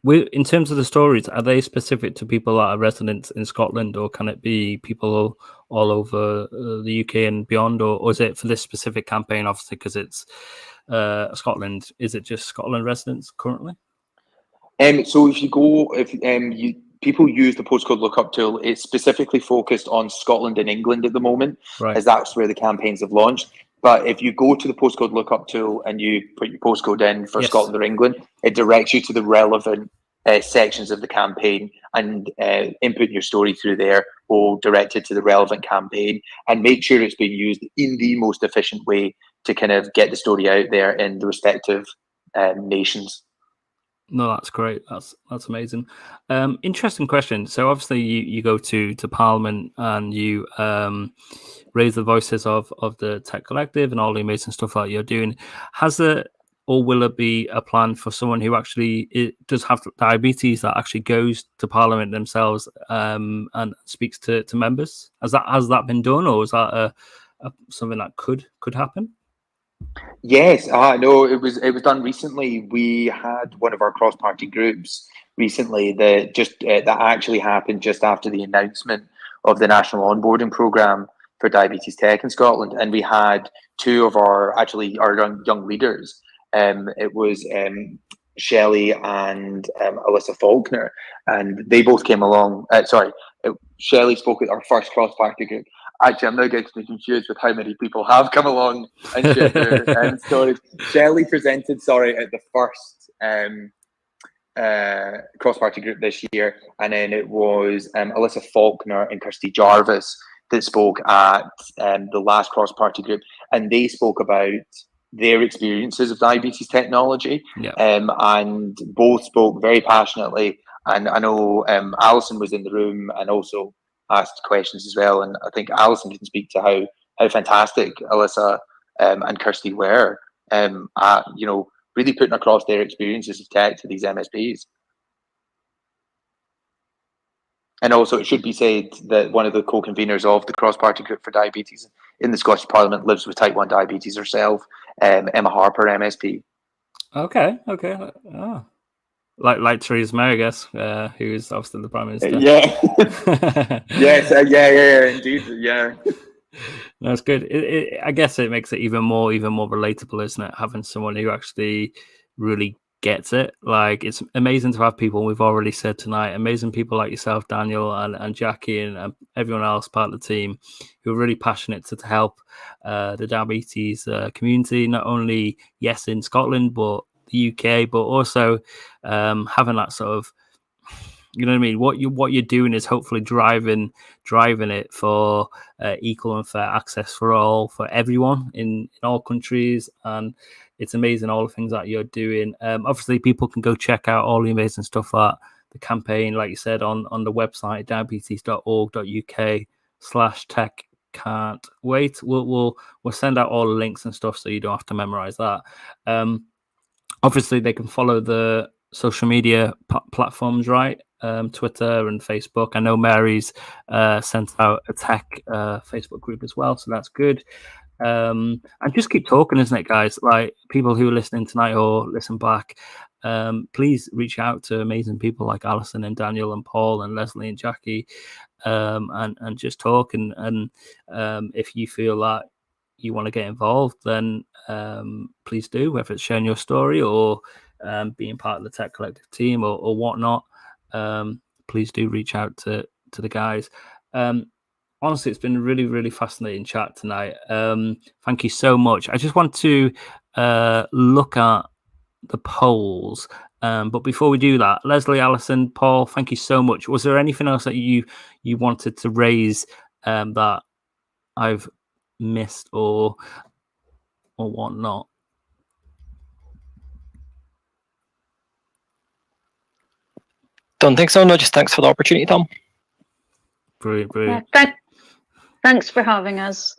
In terms of the stories, are they specific to people that are residents in Scotland, or can it be people all over the UK and beyond, or is it for this specific campaign, obviously, because it's Scotland? Is it just Scotland residents currently? So if people use the postcode lookup tool, it's specifically focused on Scotland and England at the moment, Right. as that's where the campaigns have launched. But if you go to the postcode lookup tool and you put your postcode in for Scotland or England, it directs you to the relevant sections of the campaign, and input your story through there will direct it to the relevant campaign and make sure it's being used in the most efficient way to kind of get the story out there in the respective nations. No, that's great. That's amazing. Interesting question. So obviously you go to Parliament and you raise the voices of the Tech Collective and all the amazing stuff that you're doing. Or will it be a plan for someone who actually does have diabetes that actually goes to Parliament themselves and speaks to members? Has that been done, or is that something that could happen? Yes, no, it was done recently. We had one of our cross-party groups recently that actually happened just after the announcement of the national onboarding program for diabetes tech in Scotland, and we had two of our young leaders. It was Shelley and Alyssa Faulkner, and they both came along. Shelley spoke at our first cross-party group. Actually, I'm now getting confused with how many people have come along and shared their stories. Shelley presented, at the first cross-party group this year, and then it was Alyssa Faulkner and Kirsty Jarvis that spoke at the last cross-party group, and they spoke about their experiences of diabetes technology, and both spoke very passionately. And I know Alison was in the room and also asked questions as well, and I think Alison can speak to how fantastic Alyssa and Kirsty were at really putting across their experiences of tech to these MSPs. And also, it should be said that one of the co-conveners of the cross-party group for diabetes in the Scottish Parliament lives with type 1 diabetes herself, Emma Harper, MSP. Okay. Oh. Like Theresa May, I guess, who is obviously the Prime Minister. Yeah. Yes. Yeah. Indeed. Yeah. That's good. I guess it makes it even more relatable, isn't it? Having someone who actually really gets it. Like, it's amazing to have people, we've already said tonight, amazing people like yourself, Daniel, and Jackie, and everyone else part of the team who are really passionate to help the diabetes community, not only, yes, in Scotland, but the UK, but also having that sort of You know what I mean? What you're doing is hopefully driving it for equal and fair access for all, for everyone in all countries, and it's amazing all the things that you're doing. Obviously, people can go check out all the amazing stuff that the campaign, like you said, on the website diabetes.org.uk/tech can't wait. We'll send out all the links and stuff so you don't have to memorize that. Obviously, they can follow the social media platforms, right? Twitter and Facebook. I know Mary's sent out a tech Facebook group as well, so that's good. And just keep talking, isn't it, guys? Like, people who are listening tonight or listen back, please reach out to amazing people like Alison and Daniel and Paul and Lesley and Jackie, and just talk. And if you feel like you want to get involved, then please do, whether it's sharing your story or being part of the Tech Collective team or whatnot. Please do reach out to the guys. Honestly, it's been a really, really fascinating chat tonight. Thank you so much. I just want to look at the polls. But before we do that, Lesley, Alison, Paul, thank you so much. Was there anything else that you wanted to raise that I've missed or whatnot? Don't think so. No, just thanks for the opportunity, Tom. Brilliant. Yeah, thanks for having us.